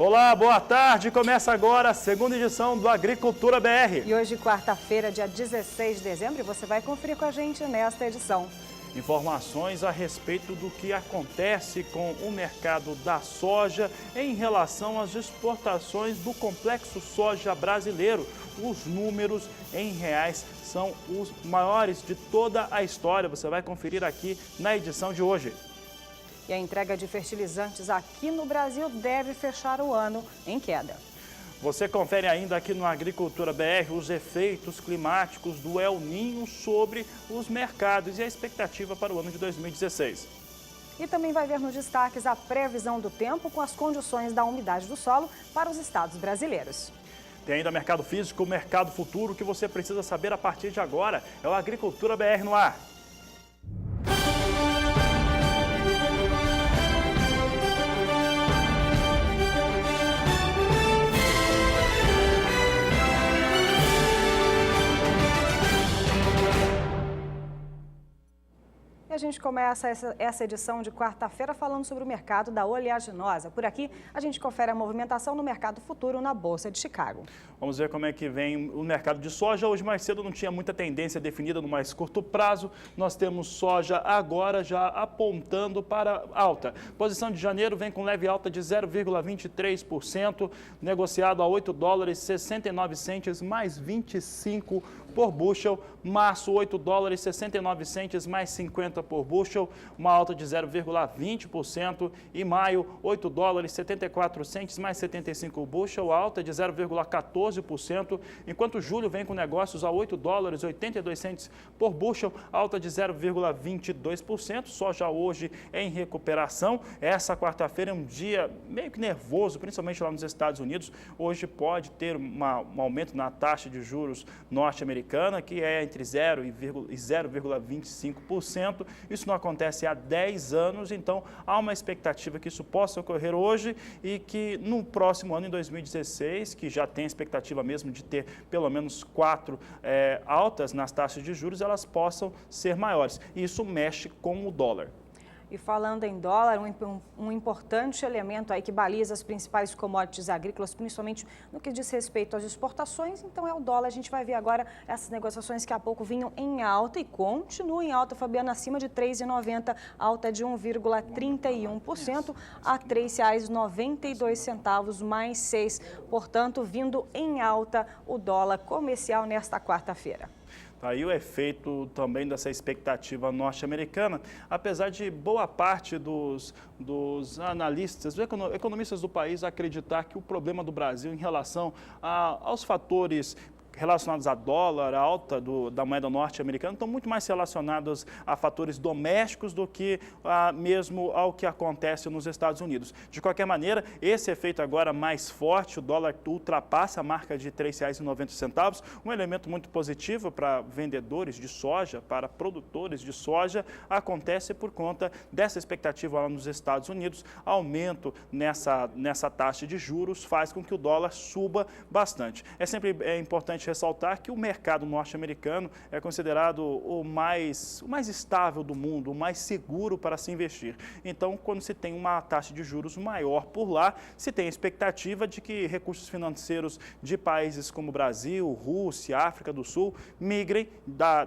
Olá, boa tarde. Começa agora a segunda edição do Agricultura BR. E hoje, quarta-feira, dia 16 de dezembro, você vai conferir com a gente nesta edição. Informações a respeito do que acontece com o mercado da soja em relação às exportações do complexo soja brasileiro. Os números em reais são os maiores de toda a história. Você vai conferir aqui na edição de hoje. E a entrega de fertilizantes aqui no Brasil deve fechar o ano em queda. Você confere ainda aqui no Agricultura BR os efeitos climáticos do El Niño sobre os mercados e a expectativa para o ano de 2016. E também vai ver nos destaques a previsão do tempo com as condições da umidade do solo para os estados brasileiros. Tem ainda mercado físico, mercado futuro, o que você precisa saber a partir de agora. É o Agricultura BR no ar. E a gente começa essa edição de quarta-feira falando sobre o mercado da oleaginosa. Por aqui, a gente confere a movimentação no mercado futuro na Bolsa de Chicago. Vamos ver como é que vem o mercado de soja. Hoje mais cedo não tinha muita tendência definida no mais curto prazo. Nós temos soja agora já apontando para alta. Posição de janeiro vem com leve alta de 0,23%, negociado a $8,69 mais 25 por bushel. Março, $8,69 mais 50 por bushel, uma alta de 0,20%. E maio, $8,74 mais 75 bushel, alta de 0,14%. Enquanto julho vem com negócios a $8,82 por bushel, alta de 0,22%. Soja hoje em recuperação. Essa quarta-feira é um dia meio que nervoso, principalmente lá nos Estados Unidos. Hoje pode ter um aumento na taxa de juros norte-americana, que é entre 0 e 0,25%. Isso não acontece há 10 anos, então há uma expectativa que isso possa ocorrer hoje e que no próximo ano, em 2016, que já tem a expectativa mesmo de ter pelo menos 4 altas nas taxas de juros, elas possam ser maiores. E isso mexe com o dólar. E falando em dólar, um importante elemento aí que baliza as principais commodities agrícolas, principalmente no que diz respeito às exportações, então é o dólar. A gente vai ver agora essas negociações que há pouco vinham em alta e continuam em alta, Fabiana, acima de R$ 3,90, alta de 1,31% a R$ 3,92 mais 6. Portanto, vindo em alta o dólar comercial nesta quarta-feira. Aí o efeito também dessa expectativa norte-americana, apesar de boa parte dos analistas, economistas do país acreditar que o problema do Brasil em relação aos fatores relacionados a dólar, a alta da moeda norte-americana, estão muito mais relacionados a fatores domésticos do que mesmo ao que acontece nos Estados Unidos. De qualquer maneira, esse efeito agora mais forte, o dólar ultrapassa a marca de R$ 3,90, um elemento muito positivo para vendedores de soja, para produtores de soja, acontece por conta dessa expectativa lá nos Estados Unidos. Aumento nessa taxa de juros faz com que o dólar suba bastante. É sempre importante ressaltar que o mercado norte-americano é considerado o mais estável do mundo, o mais seguro para se investir. Então, quando se tem uma taxa de juros maior por lá, se tem a expectativa de que recursos financeiros de países como Brasil, Rússia, África do Sul migrem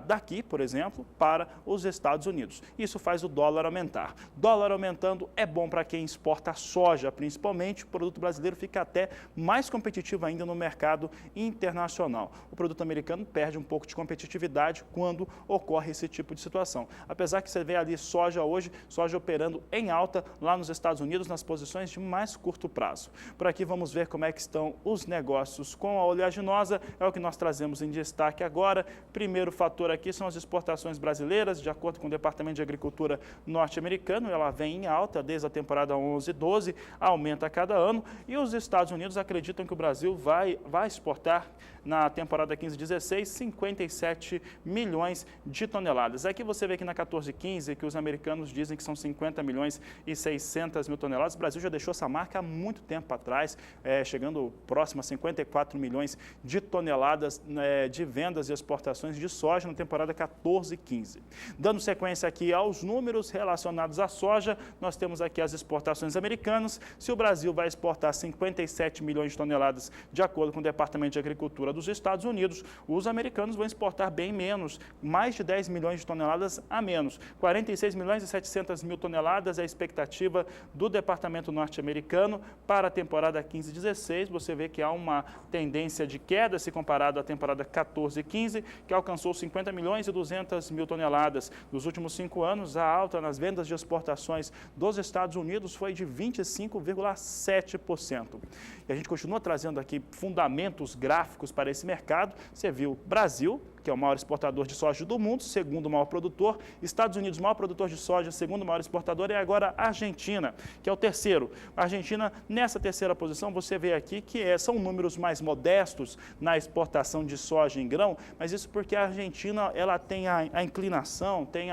daqui, por exemplo, para os Estados Unidos. Isso faz o dólar aumentar. Dólar aumentando é bom para quem exporta soja, principalmente. O produto brasileiro fica até mais competitivo ainda no mercado internacional. O produto americano perde um pouco de competitividade quando ocorre esse tipo de situação. Apesar que você vê ali soja hoje, soja operando em alta lá nos Estados Unidos, nas posições de mais curto prazo. Por aqui vamos ver como é que estão os negócios com a oleaginosa, é o que nós trazemos em destaque agora. Primeiro fator aqui são as exportações brasileiras, de acordo com o Departamento de Agricultura norte-americano, ela vem em alta desde a temporada 11-12, aumenta a cada ano, e os Estados Unidos acreditam que o Brasil vai exportar na temporada 15-16, 57 milhões de toneladas. Aqui você vê que na 14-15 que os americanos dizem que são 50 milhões e 600 mil toneladas. O Brasil já deixou essa marca há muito tempo atrás, chegando próximo a 54 milhões de toneladas de vendas e exportações de soja na temporada 14-15. Dando sequência aqui aos números relacionados à soja, nós temos aqui as exportações americanas. Se o Brasil vai exportar 57 milhões de toneladas, de acordo com o Departamento de Agricultura dos Estados Unidos, os americanos vão exportar bem menos, mais de 10 milhões de toneladas a menos. 46 milhões e 700 mil toneladas é a expectativa do Departamento norte-americano para a temporada 15-16. Você vê que há uma tendência de queda se comparado à temporada 14-15, que alcançou 50 milhões e 200 mil toneladas. Nos últimos 5 anos, a alta nas vendas de exportações dos Estados Unidos foi de 25,7%. E a gente continua trazendo aqui fundamentos gráficos para esse mercado. Você viu Brasil, que é o maior exportador de soja do mundo, segundo maior produtor. Estados Unidos, maior produtor de soja, segundo maior exportador. E agora a Argentina, que é o terceiro. A Argentina, nessa terceira posição, você vê aqui que são números mais modestos na exportação de soja em grão, mas isso porque a Argentina ela tem a inclinação, tem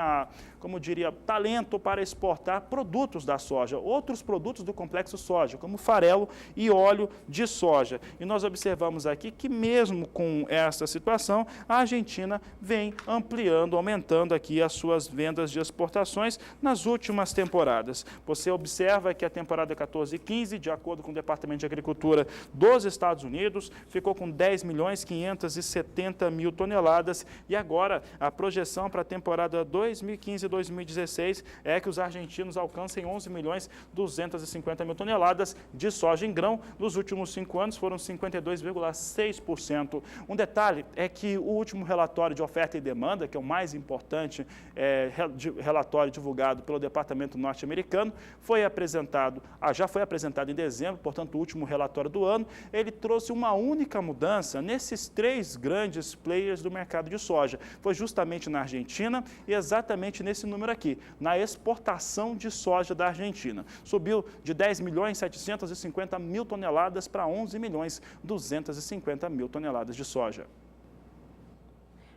como diria, talento para exportar produtos da soja, outros produtos do complexo soja, como farelo e óleo de soja. E nós observamos aqui que mesmo com essa situação, a Argentina vem ampliando, aumentando aqui as suas vendas de exportações nas últimas temporadas. Você observa que a temporada 14-15, de acordo com o Departamento de Agricultura dos Estados Unidos, ficou com 10 milhões 570 mil toneladas e agora a projeção para a temporada 2015-2016 é que os argentinos alcancem 11 milhões 250 mil toneladas de soja em grão. Nos últimos 5 anos foram 52,6%. Um detalhe é que o último relatório de oferta e demanda, que é o mais importante relatório divulgado pelo Departamento norte-americano, já foi apresentado em dezembro, portanto o último relatório do ano. Ele trouxe uma única mudança nesses 3 grandes players do mercado de soja. Foi justamente na Argentina e exatamente nesse número aqui, na exportação de soja da Argentina. Subiu de 10 milhões 750 mil toneladas para 11 milhões 250 mil toneladas de soja.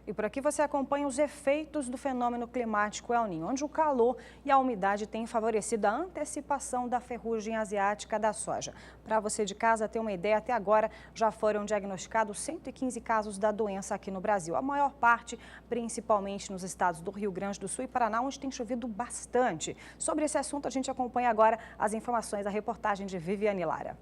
E por aqui você acompanha os efeitos do fenômeno climático El Niño, onde o calor e a umidade têm favorecido a antecipação da ferrugem asiática da soja. Para você de casa ter uma ideia, até agora já foram diagnosticados 115 casos da doença aqui no Brasil. A maior parte, principalmente nos estados do Rio Grande do Sul e Paraná, onde tem chovido bastante. Sobre esse assunto, a gente acompanha agora as informações da reportagem de Viviane Lara.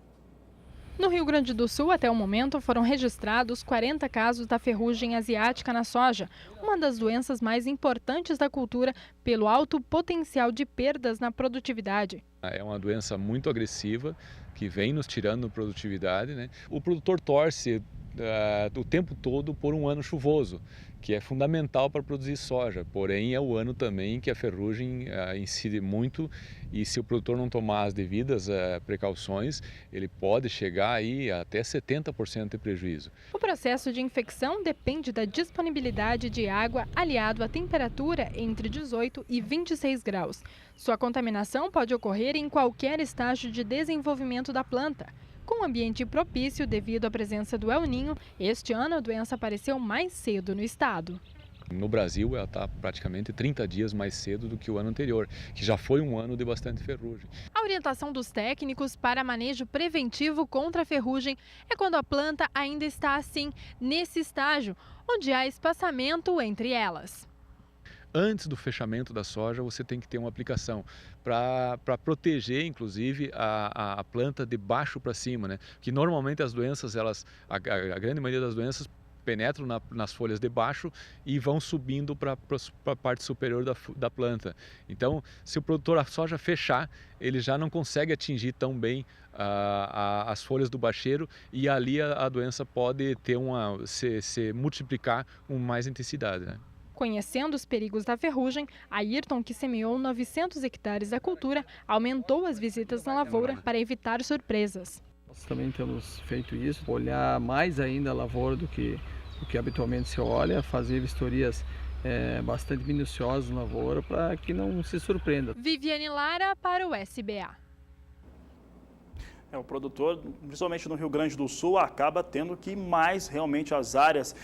No Rio Grande do Sul, até o momento, foram registrados 40 casos da ferrugem asiática na soja, uma das doenças mais importantes da cultura pelo alto potencial de perdas na produtividade. É uma doença muito agressiva que vem nos tirando produtividade, né? O produtor torce o tempo todo por um ano chuvoso, que é fundamental para produzir soja, porém é o ano também que a ferrugem incide muito e se o produtor não tomar as devidas precauções, ele pode chegar aí até 70% de prejuízo. O processo de infecção depende da disponibilidade de água aliado à temperatura entre 18 e 26 graus. Sua contaminação pode ocorrer em qualquer estágio de desenvolvimento da planta. Com um ambiente propício devido à presença do El Niño, este ano a doença apareceu mais cedo no estado. No Brasil, ela está praticamente 30 dias mais cedo do que o ano anterior, que já foi um ano de bastante ferrugem. A orientação dos técnicos para manejo preventivo contra a ferrugem é quando a planta ainda está assim, nesse estágio, onde há espaçamento entre elas. Antes do fechamento da soja, você tem que ter uma aplicação para proteger, inclusive, a planta de baixo para cima, né? Que normalmente as doenças, a grande maioria das doenças penetram nas folhas de baixo e vão subindo para a parte superior da planta. Então, se o produtor a soja fechar, ele já não consegue atingir tão bem as folhas do bacheiro e ali a doença pode ter se multiplicar com mais intensidade, né? Conhecendo os perigos da ferrugem, Ayrton, que semeou 900 hectares da cultura, aumentou as visitas na lavoura para evitar surpresas. Nós também temos feito isso, olhar mais ainda a lavoura do que habitualmente se olha, fazer vistorias bastante minuciosas na lavoura para que não se surpreenda. Viviane Lara para o SBA. O produtor, principalmente no Rio Grande do Sul, acaba tendo que ir mais realmente as áreas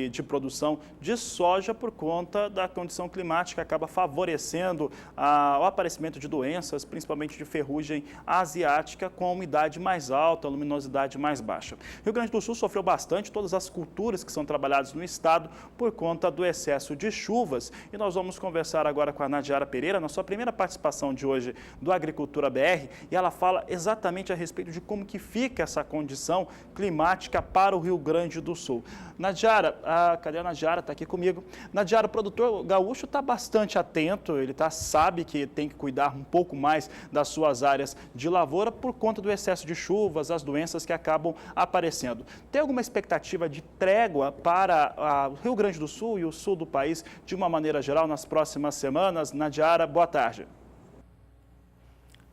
de produção de soja por conta da condição climática, acaba favorecendo o aparecimento de doenças, principalmente de ferrugem asiática, com a umidade mais alta, a luminosidade mais baixa. Rio Grande do Sul sofreu bastante todas as culturas que são trabalhadas no estado por conta do excesso de chuvas. E nós vamos conversar agora com a Nadiara Pereira, na sua primeira participação de hoje do Agricultura BR, e ela fala exatamente a respeito de como que fica essa condição climática para o Rio Grande do Sul. Nadiara, cadê a Nadiara? Está aqui comigo. Nadiara, o produtor gaúcho está bastante atento, ele sabe que tem que cuidar um pouco mais das suas áreas de lavoura por conta do excesso de chuvas, as doenças que acabam aparecendo. Tem alguma expectativa de trégua para o Rio Grande do Sul e o sul do país de uma maneira geral nas próximas semanas? Nadiara, boa tarde.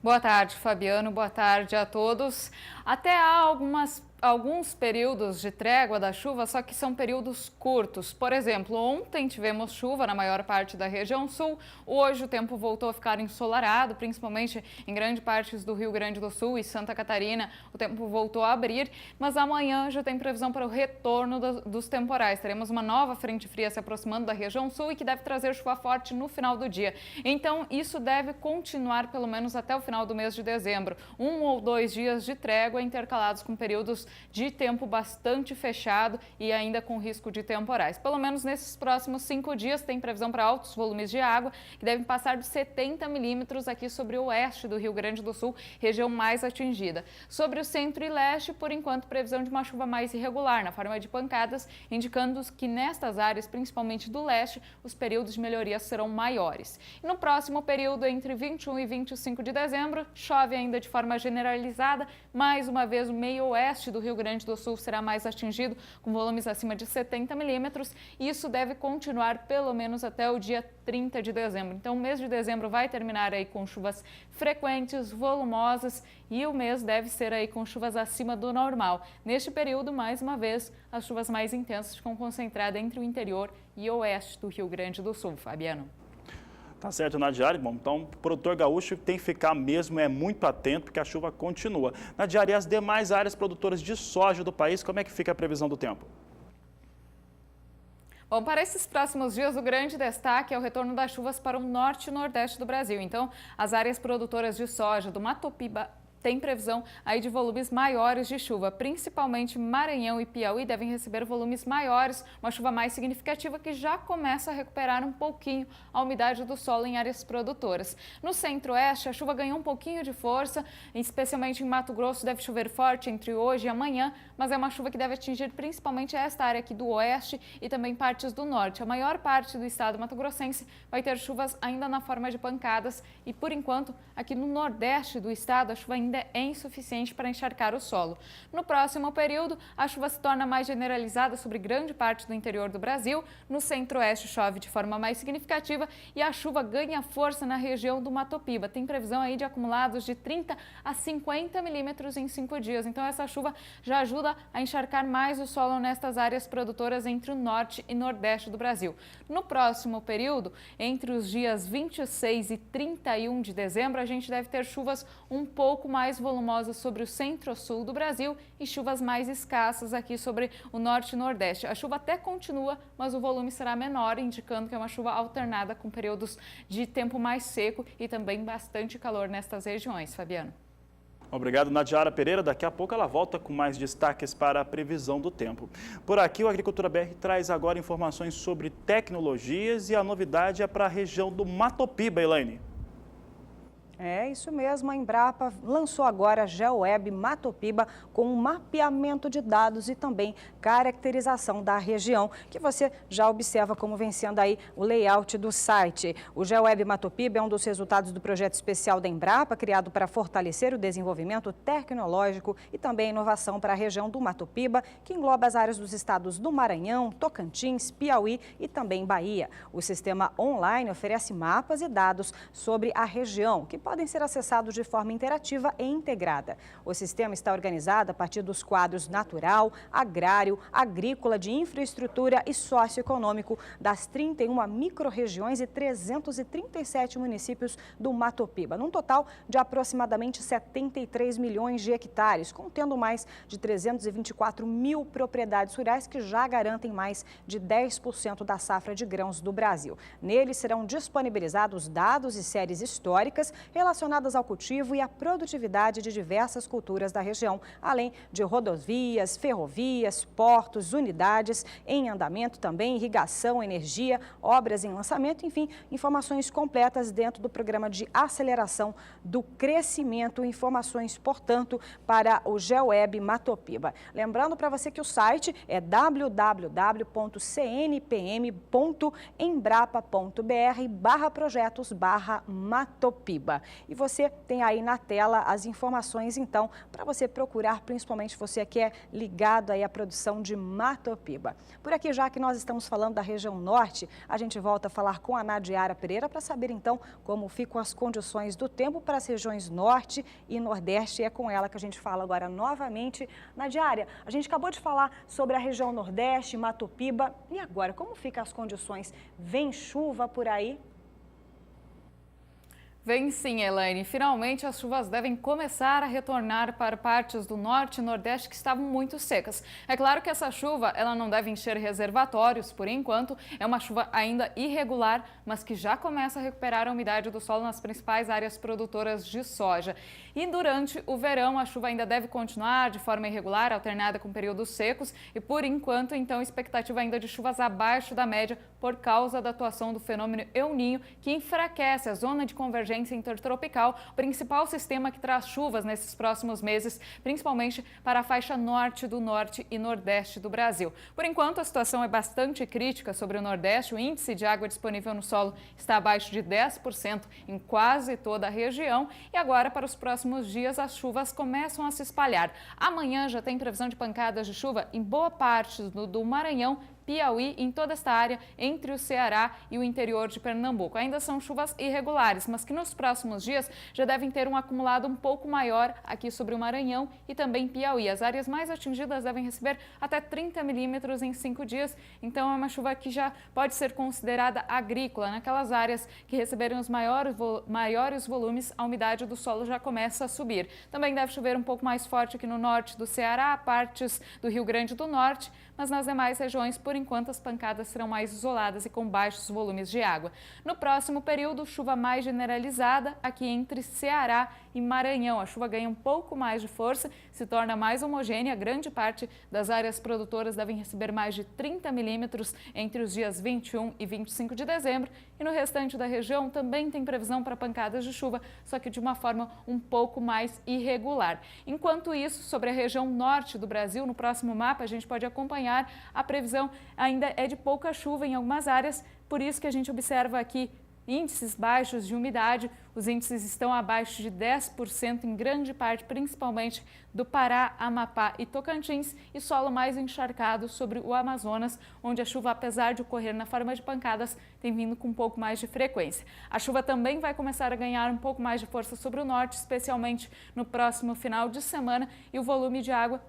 Boa tarde, Fabiano. Boa tarde a todos. Até há alguns períodos de trégua da chuva, só que são períodos curtos. Por exemplo, ontem tivemos chuva na maior parte da região sul, hoje o tempo voltou a ficar ensolarado, principalmente em grande partes do Rio Grande do Sul e Santa Catarina, o tempo voltou a abrir, mas amanhã já tem previsão para o retorno dos temporais. Teremos uma nova frente fria se aproximando da região sul e que deve trazer chuva forte no final do dia. Então, isso deve continuar pelo menos até o final do mês de dezembro. 1 ou 2 dias de trégua intercalados com períodos de tempo bastante fechado e ainda com risco de temporais. Pelo menos nesses próximos 5 dias tem previsão para altos volumes de água que devem passar de 70 milímetros aqui sobre o oeste do Rio Grande do Sul, região mais atingida. Sobre o centro e leste, por enquanto, previsão de uma chuva mais irregular, na forma de pancadas, indicando que nestas áreas, principalmente do leste, os períodos de melhoria serão maiores. E no próximo período, entre 21 e 25 de dezembro, chove ainda de forma generalizada. Mais uma vez, o meio oeste do Rio Grande do Sul será mais atingido, com volumes acima de 70 milímetros, e isso deve continuar pelo menos até o dia 30 de dezembro. Então, o mês de dezembro vai terminar aí com chuvas frequentes, volumosas, e o mês deve ser aí com chuvas acima do normal. Neste período, mais uma vez, as chuvas mais intensas ficam concentradas entre o interior e o oeste do Rio Grande do Sul. Fabiano. Tá certo, Nadiara. Bom, então o produtor gaúcho tem que ficar mesmo muito atento, porque a chuva continua. Nadiara, e as demais áreas produtoras de soja do país, como é que fica a previsão do tempo? Bom, para esses próximos dias, o grande destaque é o retorno das chuvas para o norte e nordeste do Brasil. Então, as áreas produtoras de soja do Mato Piba tem previsão aí de volumes maiores de chuva, principalmente Maranhão e Piauí devem receber volumes maiores, uma chuva mais significativa que já começa a recuperar um pouquinho a umidade do solo em áreas produtoras. No centro-oeste, a chuva ganhou um pouquinho de força, especialmente em Mato Grosso deve chover forte entre hoje e amanhã, mas é uma chuva que deve atingir principalmente esta área aqui do oeste e também partes do norte. A maior parte do estado mato-grossense vai ter chuvas ainda na forma de pancadas e, por enquanto, aqui no nordeste do estado, a chuva ainda é insuficiente para encharcar o solo. No próximo período, a chuva se torna mais generalizada sobre grande parte do interior do Brasil. No centro-oeste chove de forma mais significativa e a chuva ganha força na região do Mato Piba. Tem previsão aí de acumulados de 30 a 50 milímetros em 5 dias. Então essa chuva já ajuda a encharcar mais o solo nestas áreas produtoras entre o norte e nordeste do Brasil. No próximo período, entre os dias 26 e 31 de dezembro, a gente deve ter chuvas um pouco mais volumosas sobre o centro-sul do Brasil e chuvas mais escassas aqui sobre o norte e nordeste. A chuva até continua, mas o volume será menor, indicando que é uma chuva alternada com períodos de tempo mais seco e também bastante calor nestas regiões. Fabiano. Obrigado, Nadiara Pereira. Daqui a pouco ela volta com mais destaques para a previsão do tempo. Por aqui, o Agricultura BR traz agora informações sobre tecnologias e a novidade é para a região do Mato Piba, Elaine. É isso mesmo, a Embrapa lançou agora a GeoWeb Mato Piba com um mapeamento de dados e também caracterização da região, que você já observa como vem sendo aí o layout do site. O GeoWeb Mato Piba é um dos resultados do projeto especial da Embrapa, criado para fortalecer o desenvolvimento tecnológico e também a inovação para a região do Mato Piba, que engloba as áreas dos estados do Maranhão, Tocantins, Piauí e também Bahia. O sistema online oferece mapas e dados sobre a região, que pode podem ser acessados de forma interativa e integrada. O sistema está organizado a partir dos quadros natural, agrário, agrícola, de infraestrutura e socioeconômico das 31 micro-regiões e 337 municípios do Mato Piba, num total de aproximadamente 73 milhões de hectares, contendo mais de 324 mil propriedades rurais que já garantem mais de 10% da safra de grãos do Brasil. Neles serão disponibilizados dados e séries históricas relacionadas ao cultivo e à produtividade de diversas culturas da região, além de rodovias, ferrovias, portos, unidades em andamento também, irrigação, energia, obras em lançamento, enfim, informações completas dentro do programa de aceleração do crescimento, informações, portanto, para o GeoWeb Mato Piba. Lembrando para você que o site é www.cnpm.embrapa.br/projetos/Mato-Piba. E você tem aí na tela as informações, então, para você procurar, principalmente você que é ligado aí à produção de Mato Piba. Por aqui, já que nós estamos falando da região norte, a gente volta a falar com a Nadiara Pereira para saber, então, como ficam as condições do tempo para as regiões norte e nordeste. É com ela que a gente fala agora novamente. Nadiara, a gente acabou de falar sobre a região nordeste, Mato Piba. E agora, como ficam as condições? Vem chuva por aí? Vem sim, Elaine. Finalmente as chuvas devem começar a retornar para partes do norte e nordeste que estavam muito secas. É claro que essa chuva ela não deve encher reservatórios por enquanto. É uma chuva ainda irregular, mas que já começa a recuperar a umidade do solo nas principais áreas produtoras de soja. E durante o verão a chuva ainda deve continuar de forma irregular, alternada com períodos secos. E por enquanto, então, expectativa ainda de chuvas abaixo da média por causa da atuação do fenômeno El Niño, que enfraquece a zona de convergência intertropical, o principal sistema que traz chuvas nesses próximos meses, principalmente para a faixa norte do norte e nordeste do Brasil. Por enquanto, a situação é bastante crítica sobre o nordeste. O índice de água disponível no solo está abaixo de 10% em quase toda a região. E agora, para os próximos dias, as chuvas começam a se espalhar. Amanhã já tem previsão de pancadas de chuva em boa parte do Maranhão, Piauí, em toda esta área entre o Ceará e o interior de Pernambuco. Ainda são chuvas irregulares, mas que nos próximos dias já devem ter um acumulado um pouco maior aqui sobre o Maranhão e também Piauí. As áreas mais atingidas devem receber até 30 milímetros em 5 dias, então é uma chuva que já pode ser considerada agrícola. Naquelas áreas que receberem os maiores volumes, a umidade do solo já começa a subir. Também deve chover um pouco mais forte aqui no norte do Ceará, partes do Rio Grande do Norte, mas nas demais regiões, por enquanto, as pancadas serão mais isoladas e com baixos volumes de água. No próximo período, chuva mais generalizada aqui entre Ceará e Maranhão. A chuva ganha um pouco mais de força, se torna mais homogênea. Grande parte das áreas produtoras devem receber mais de 30 milímetros entre os dias 21 e 25 de dezembro. E no restante da região também tem previsão para pancadas de chuva, só que de uma forma um pouco mais irregular. Enquanto isso, sobre a região norte do Brasil, no próximo mapa a gente pode acompanhar a previsão ainda é de pouca chuva em algumas áreas, por isso que a gente observa aqui índices baixos de umidade. Os índices estão abaixo de 10% em grande parte, principalmente do Pará, Amapá e Tocantins, e solo mais encharcado sobre o Amazonas, onde a chuva, apesar de ocorrer na forma de pancadas, tem vindo com um pouco mais de frequência. A chuva também vai começar a ganhar um pouco mais de força sobre o norte, especialmente no próximo final de semana, e o volume de água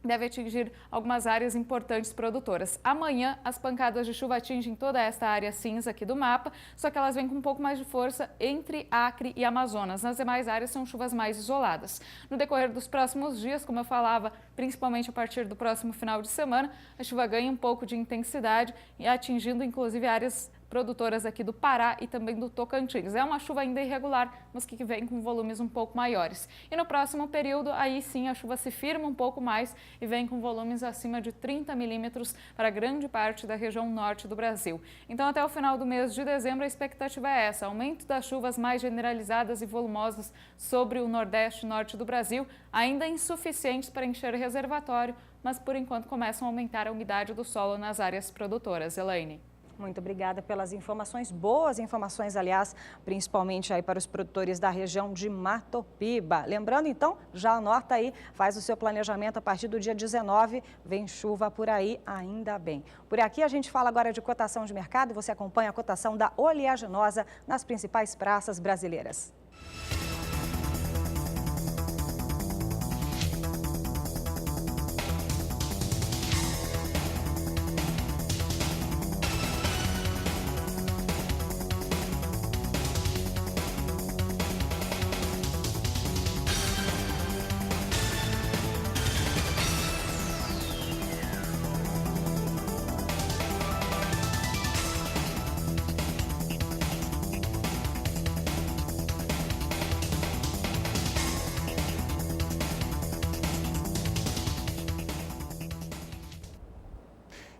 deve atingir algumas áreas importantes produtoras. Amanhã, as pancadas de chuva atingem toda esta área cinza aqui do mapa, só que elas vêm com um pouco mais de força entre Acre e Amazonas. Nas demais áreas, são chuvas mais isoladas. No decorrer dos próximos dias, como eu falava, principalmente a partir do próximo final de semana, a chuva ganha um pouco de intensidade e atingindo, inclusive, áreas produtoras aqui do Pará e também do Tocantins. É uma chuva ainda irregular, mas que vem com volumes um pouco maiores. E no próximo período, aí sim, a chuva se firma um pouco mais e vem com volumes acima de 30 milímetros para grande parte da região norte do Brasil. Então, até o final do mês de dezembro, a expectativa é essa: aumento das chuvas mais generalizadas e volumosas sobre o nordeste e norte do Brasil, ainda insuficientes para encher o reservatório, mas por enquanto começam a aumentar a umidade do solo nas áreas produtoras. Elaine. Muito obrigada pelas informações, boas informações, aliás, principalmente aí para os produtores da região de Mato Piba. Lembrando, então, já anota aí, faz o seu planejamento a partir do dia 19, vem chuva por aí, ainda bem. Por aqui a gente fala agora de cotação de mercado, você acompanha a cotação da oleaginosa nas principais praças brasileiras.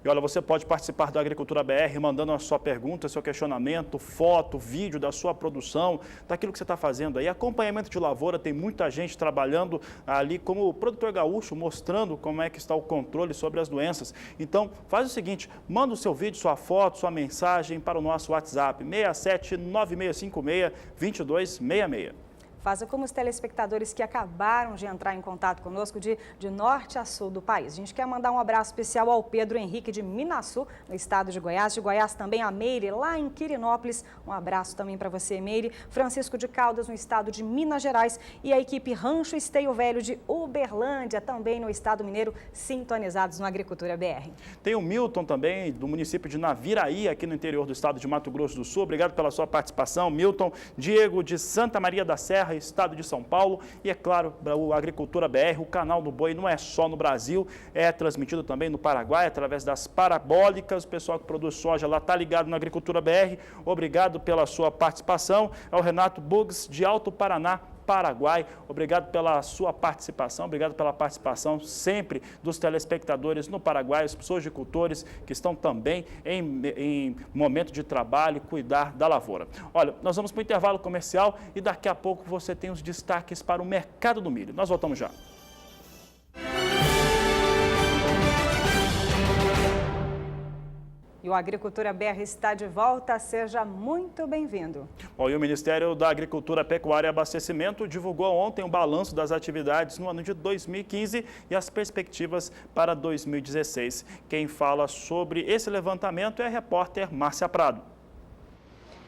E olha, você pode participar da Agricultura BR mandando a sua pergunta, seu questionamento, foto, vídeo da sua produção, daquilo que você está fazendo aí. Acompanhamento de lavoura, tem muita gente trabalhando ali como produtor gaúcho, mostrando como é que está o controle sobre as doenças. Então, faz o seguinte, manda o seu vídeo, sua foto, sua mensagem para o nosso WhatsApp, 679656-2266. Faça como os telespectadores que acabaram de entrar em contato conosco de norte a sul do país. A gente quer mandar um abraço especial ao Pedro Henrique de Minaçu, no estado de Goiás. De Goiás também a Meire, lá em Quirinópolis. Um abraço também para você, Meire. Francisco de Caldas, no estado de Minas Gerais. E a equipe Rancho Esteio Velho de Uberlândia, também no estado mineiro, sintonizados no Agricultura BR. Tem o Milton também, do município de Naviraí, aqui no interior do estado de Mato Grosso do Sul. Obrigado pela sua participação, Milton. Diego, de Santa Maria da Serra, estado de São Paulo. E é claro, o Agricultura BR, o canal do boi não é só no Brasil, é transmitido também no Paraguai, através das parabólicas. O pessoal que produz soja lá está ligado na Agricultura BR. Obrigado pela sua participação. É o Renato Bugs, de Alto Paraná, Paraguai. Obrigado pela sua participação, obrigado pela participação sempre dos telespectadores no Paraguai, os sojicultores que estão também em momento de trabalho, cuidar da lavoura. Olha, nós vamos para o intervalo comercial e daqui a pouco você tem os destaques para o mercado do milho. Nós voltamos já. E o Agricultura BR está de volta, seja muito bem-vindo. Bom, e o Ministério da Agricultura, Pecuária e Abastecimento divulgou ontem o balanço das atividades no ano de 2015 e as perspectivas para 2016. Quem fala sobre esse levantamento é a repórter Márcia Prado.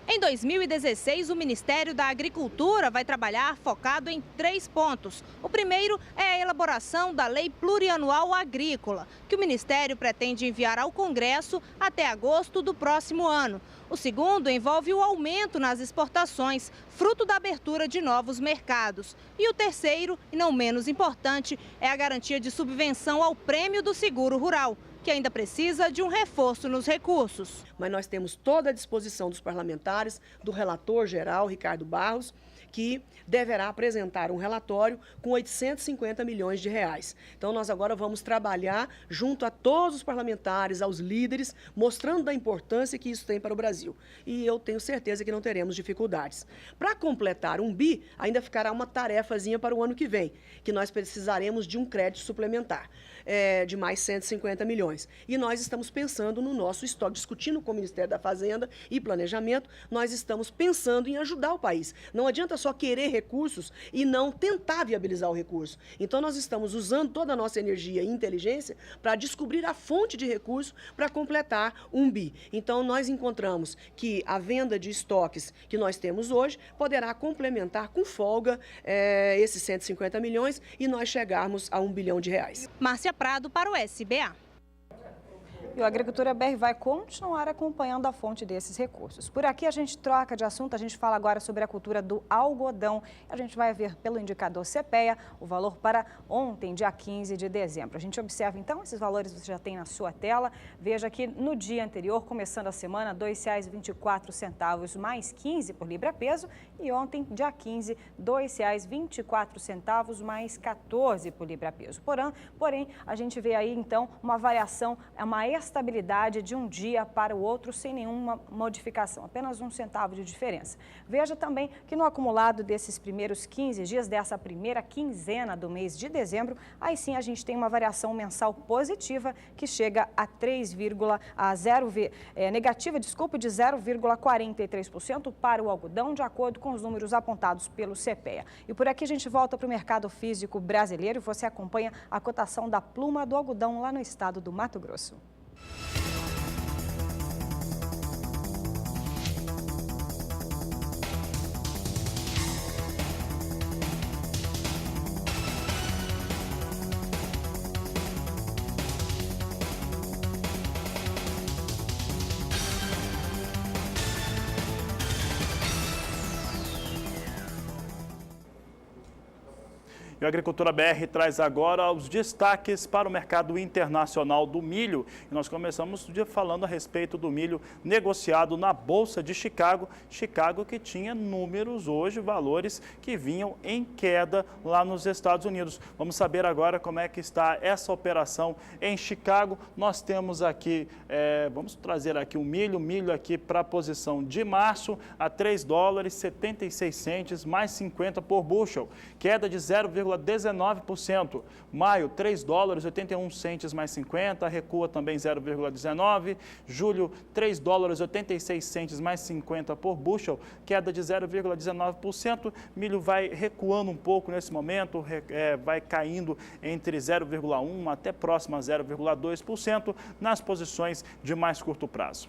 Em 2016, o Ministério da Agricultura vai trabalhar focado em 3 pontos. O primeiro é a elaboração da Lei Plurianual Agrícola, que o Ministério pretende enviar ao Congresso até agosto do próximo ano. O segundo envolve o aumento nas exportações, fruto da abertura de novos mercados. E o terceiro, e não menos importante, é a garantia de subvenção ao Prêmio do Seguro Rural, que ainda precisa de um reforço nos recursos. Mas nós temos toda a disposição dos parlamentares, do relator geral, Ricardo Barros, que deverá apresentar um relatório com 850 milhões de reais. Então, nós agora vamos trabalhar junto a todos os parlamentares, aos líderes, mostrando a importância que isso tem para o Brasil. E eu tenho certeza que não teremos dificuldades. Para completar um bi, ainda ficará uma tarefazinha para o ano que vem, que nós precisaremos de um crédito suplementar, de mais 150 milhões. E nós estamos pensando no nosso estoque, discutindo com o Ministério da Fazenda e Planejamento, nós estamos pensando em ajudar o país. Não adianta só querer recursos e não tentar viabilizar o recurso. Então, nós estamos usando toda a nossa energia e inteligência para descobrir a fonte de recurso para completar um bi. Então, nós encontramos que a venda de estoques que nós temos hoje poderá complementar com folga esses 150 milhões e nós chegarmos a R$1 bilhão. Márcia Prado para o SBA. E o Agricultura BR vai continuar acompanhando a fonte desses recursos. Por aqui a gente troca de assunto, a gente fala agora sobre a cultura do algodão. A gente vai ver pelo indicador CPEA o valor para ontem, dia 15 de dezembro. A gente observa então, esses valores você já tem na sua tela. Veja que no dia anterior, começando a semana, R$ 2,24 mais 15 por libra-peso. E ontem, dia 15, R$ 2,24 mais 14 por libra-peso. Porém, a gente vê aí então uma variação, uma estabilidade de um dia para o outro sem nenhuma modificação, apenas 1 centavo de diferença. Veja também que no acumulado desses primeiros 15 dias, dessa primeira quinzena do mês de dezembro, aí sim a gente tem uma variação mensal positiva que chega a negativa de 0,43% para o algodão, de acordo com os números apontados pelo CPEA. E por aqui a gente volta para o mercado físico brasileiro e você acompanha a cotação da pluma do algodão lá no estado do Mato Grosso. E a Agricultura BR traz agora os destaques para o mercado internacional do milho. E nós começamos o dia falando a respeito do milho negociado na Bolsa de Chicago. Chicago que tinha números hoje, valores que vinham em queda lá nos Estados Unidos. Vamos saber agora como é que está essa operação em Chicago. Nós temos aqui, vamos trazer aqui o milho aqui para a posição de março a $3,76 mais 50 por bushel, queda de 0,19%. Maio, $3,81 mais 50, recua também 0,19%. Julho, $3,86 mais 50 por bushel, queda de 0,19%. Milho vai recuando um pouco nesse momento, vai caindo entre 0,1% até próximo a 0,2% nas posições de mais curto prazo.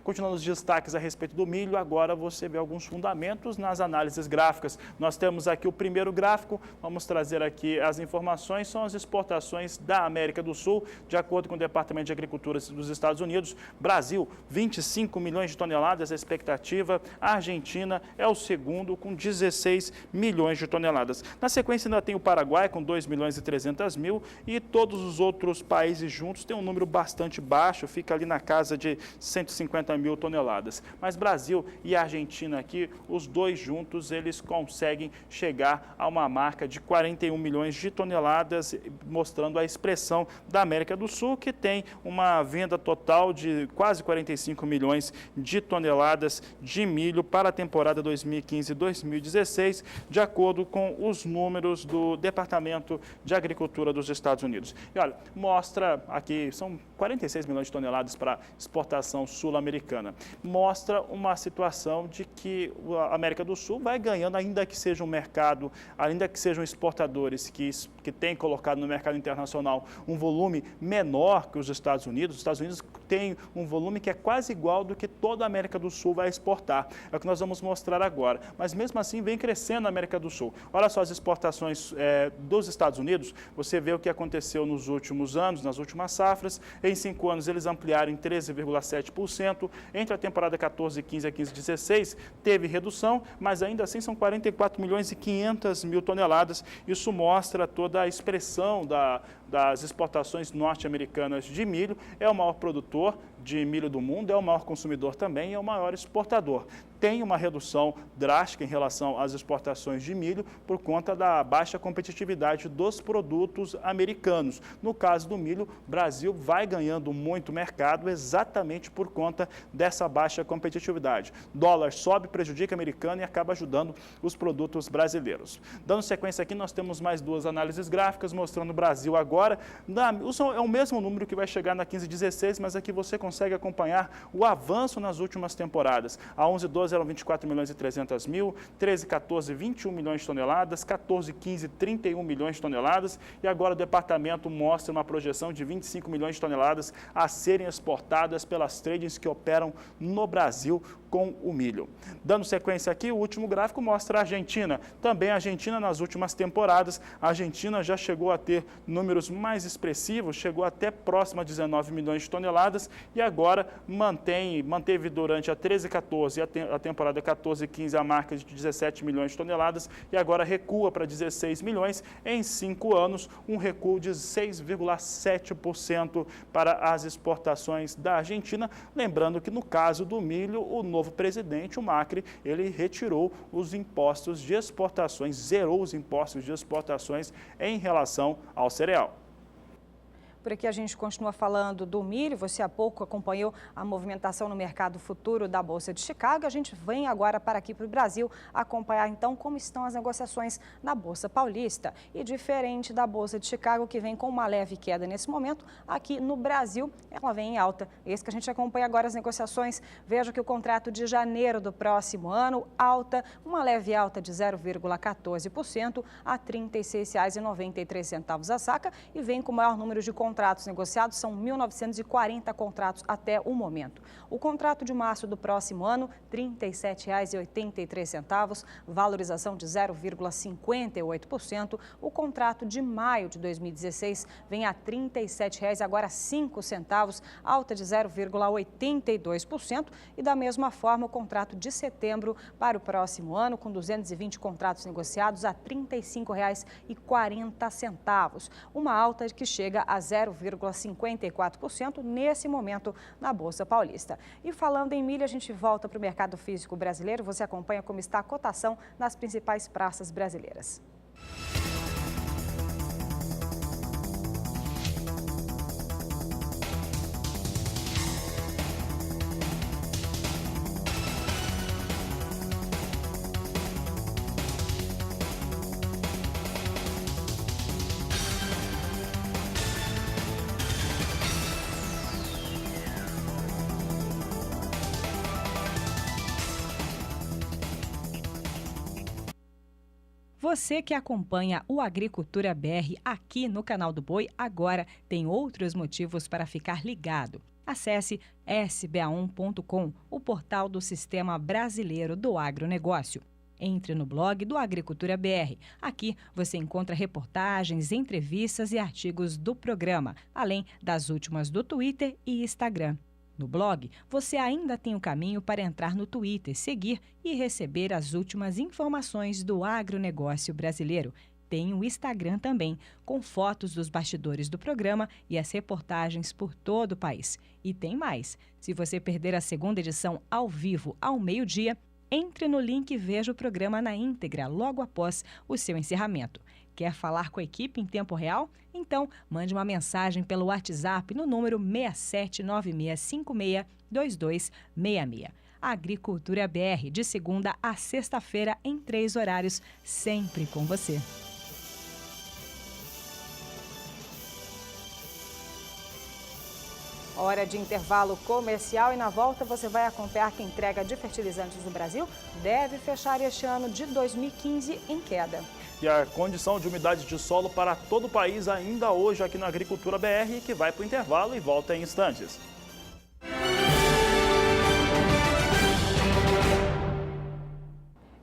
Continuando os destaques a respeito do milho, agora você vê alguns fundamentos nas análises gráficas. Nós temos aqui o primeiro gráfico, vamos trazer aqui as informações, são as exportações da América do Sul, de acordo com o Departamento de Agricultura dos Estados Unidos. Brasil, 25 milhões de toneladas, a expectativa. A Argentina é o segundo, com 16 milhões de toneladas. Na sequência ainda tem o Paraguai, com 2 milhões e 300 mil, e todos os outros países juntos têm um número bastante baixo, fica ali na casa de 150 mil toneladas. Mas Brasil e Argentina aqui, os dois juntos, eles conseguem chegar a uma marca de 41 milhões de toneladas, mostrando a expressão da América do Sul, que tem uma venda total de quase 45 milhões de toneladas de milho para a temporada 2015-2016, de acordo com os números do Departamento de Agricultura dos Estados Unidos. E olha, mostra aqui, são 46 milhões de toneladas para exportação sul-americana. Mostra uma situação de que a América do Sul vai ganhando, ainda que seja um mercado, ainda que sejam exportadores que têm colocado no mercado internacional um volume menor que os Estados Unidos. Os Estados Unidos têm um volume que é quase igual do que toda a América do Sul vai exportar. É o que nós vamos mostrar agora. Mas mesmo assim vem crescendo a América do Sul. Olha só as exportações dos Estados Unidos. Você vê o que aconteceu nos últimos anos, nas últimas safras. Em 5 anos eles ampliaram em 13,7%. Entre a temporada 14-15 a 15-16 teve redução, mas ainda assim são 44 milhões e 500 mil toneladas. Isso mostra toda a expressão das exportações norte-americanas de milho. É o maior produtor de milho do mundo, é o maior consumidor também e é o maior exportador. Tem uma redução drástica em relação às exportações de milho por conta da baixa competitividade dos produtos americanos. No caso do milho, o Brasil vai ganhando muito mercado exatamente por conta dessa baixa competitividade. Dólar sobe, prejudica o americano e acaba ajudando os produtos brasileiros. Dando sequência aqui, nós temos mais duas análises gráficas mostrando o Brasil agora. É o mesmo número que vai chegar na 15-16, mas aqui você consegue acompanhar o avanço nas últimas temporadas. A 11-12 eram 24 milhões e 300 mil, 13-14, 21 milhões de toneladas, 14-15, 31 milhões de toneladas e agora o departamento mostra uma projeção de 25 milhões de toneladas a serem exportadas pelas tradings que operam no Brasil com o milho. Dando sequência aqui, o último gráfico mostra a Argentina. Também a Argentina nas últimas temporadas, a Argentina já chegou a ter números mais expressivos, chegou até próximo a 19 milhões de toneladas e agora manteve durante a 13-14 e a temporada 14-15 a marca de 17 milhões de toneladas e agora recua para 16 milhões em 5 anos, um recuo de 6,7% para as exportações da Argentina. Lembrando que no caso do milho, o novo presidente, o Macri, ele retirou os impostos de exportações, zerou os impostos de exportações em relação ao cereal. Por aqui a gente continua falando do milho. Você há pouco acompanhou a movimentação no mercado futuro da Bolsa de Chicago. A gente vem agora para aqui para o Brasil acompanhar então como estão as negociações na Bolsa Paulista. E diferente da Bolsa de Chicago, que vem com uma leve queda nesse momento, aqui no Brasil ela vem em alta. Esse que a gente acompanha agora as negociações. Veja que o contrato de janeiro do próximo ano, uma leve alta de 0,14% a R$ 36,93 a saca e vem com o maior número de contratos contratos negociados são 1.940 contratos até o momento. O contrato de março do próximo ano, R$ 37,83, valorização de 0,58%. O contrato de maio de 2016 vem a R$ 37,00, agora 5 centavos, alta de 0,82%. E da mesma forma, o contrato de setembro para o próximo ano, com 220 contratos negociados a R$ 35,40, uma alta que chega a 0,54% nesse momento na Bolsa Paulista. E falando em milho, a gente volta para o mercado físico brasileiro. Você acompanha como está a cotação nas principais praças brasileiras. Você que acompanha o Agricultura BR aqui no canal do Boi, agora tem outros motivos para ficar ligado. Acesse sba1.com, o portal do Sistema Brasileiro do Agronegócio. Entre no blog do Agricultura BR. Aqui você encontra reportagens, entrevistas e artigos do programa, além das últimas do Twitter e Instagram. No blog, você ainda tem o caminho para entrar no Twitter, seguir e receber as últimas informações do agronegócio brasileiro. Tem o Instagram também, com fotos dos bastidores do programa e as reportagens por todo o país. E tem mais. Se você perder a segunda edição ao vivo ao meio-dia, entre no link e veja o programa na íntegra logo após o seu encerramento. Quer falar com a equipe em tempo real? Então, mande uma mensagem pelo WhatsApp no número 6796562266. Agricultura BR, de segunda a sexta-feira, em 3 horários, sempre com você. Hora de intervalo comercial e na volta você vai acompanhar que a entrega de fertilizantes no Brasil deve fechar este ano de 2015 em queda. E a condição de umidade de solo para todo o país ainda hoje aqui na Agricultura BR, que vai para o intervalo e volta em instantes.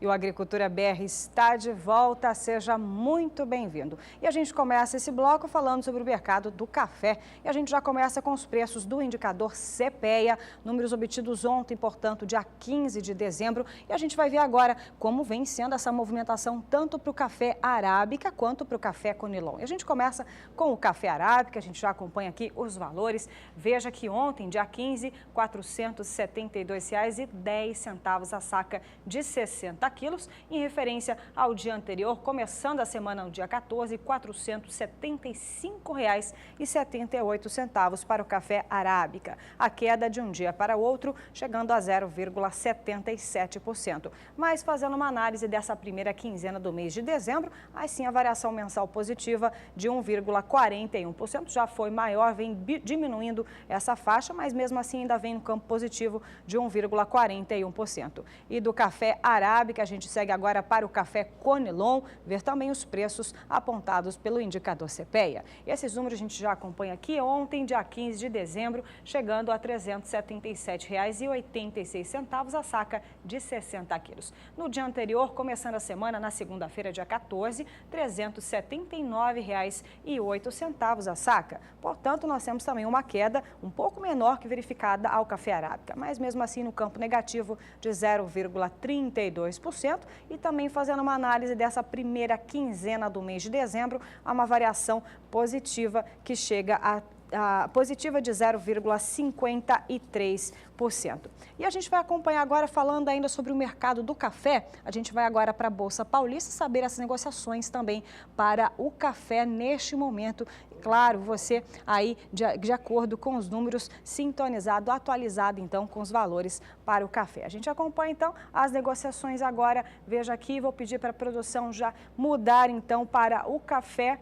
E o Agricultura BR está de volta, seja muito bem-vindo. E a gente começa esse bloco falando sobre o mercado do café. E a gente já começa com os preços do indicador CPEA, números obtidos ontem, portanto, dia 15 de dezembro. E a gente vai ver agora como vem sendo essa movimentação tanto para o café arábica quanto para o café conilon. E a gente começa com o café arábica, a gente já acompanha aqui os valores. Veja que ontem, dia 15, R$ 472,10 a saca de 60 quilos, em referência ao dia anterior, começando a semana no dia 14, R$ 475,78 para o café arábica. A queda de um dia para o outro, chegando a 0,77%. Mas fazendo uma análise dessa primeira quinzena do mês de dezembro, assim a variação mensal positiva de 1,41%, já foi maior, vem diminuindo essa faixa, mas mesmo assim ainda vem no campo positivo de 1,41%. E do café arábica, a gente segue agora para o café conilon, ver também os preços apontados pelo indicador CPEA. Esses números a gente já acompanha aqui ontem, dia 15 de dezembro, chegando a R$ 377,86 a saca de 60 quilos. No dia anterior, começando a semana, na segunda-feira, dia 14, R$ 379,08 a saca. Portanto, nós temos também uma queda um pouco menor que verificada ao café arábica, mas mesmo assim no campo negativo de 0,32%. E também fazendo uma análise dessa primeira quinzena do mês de dezembro, há uma variação positiva que chega a positiva de 0,53%. E a gente vai acompanhar agora, falando ainda sobre o mercado do café, a gente vai agora para a Bolsa Paulista saber as negociações também para o café neste momento. Claro, você aí de acordo com os números, sintonizado, atualizado então com os valores para o café. A gente acompanha então as negociações agora. Veja aqui, vou pedir para a produção já mudar então para o café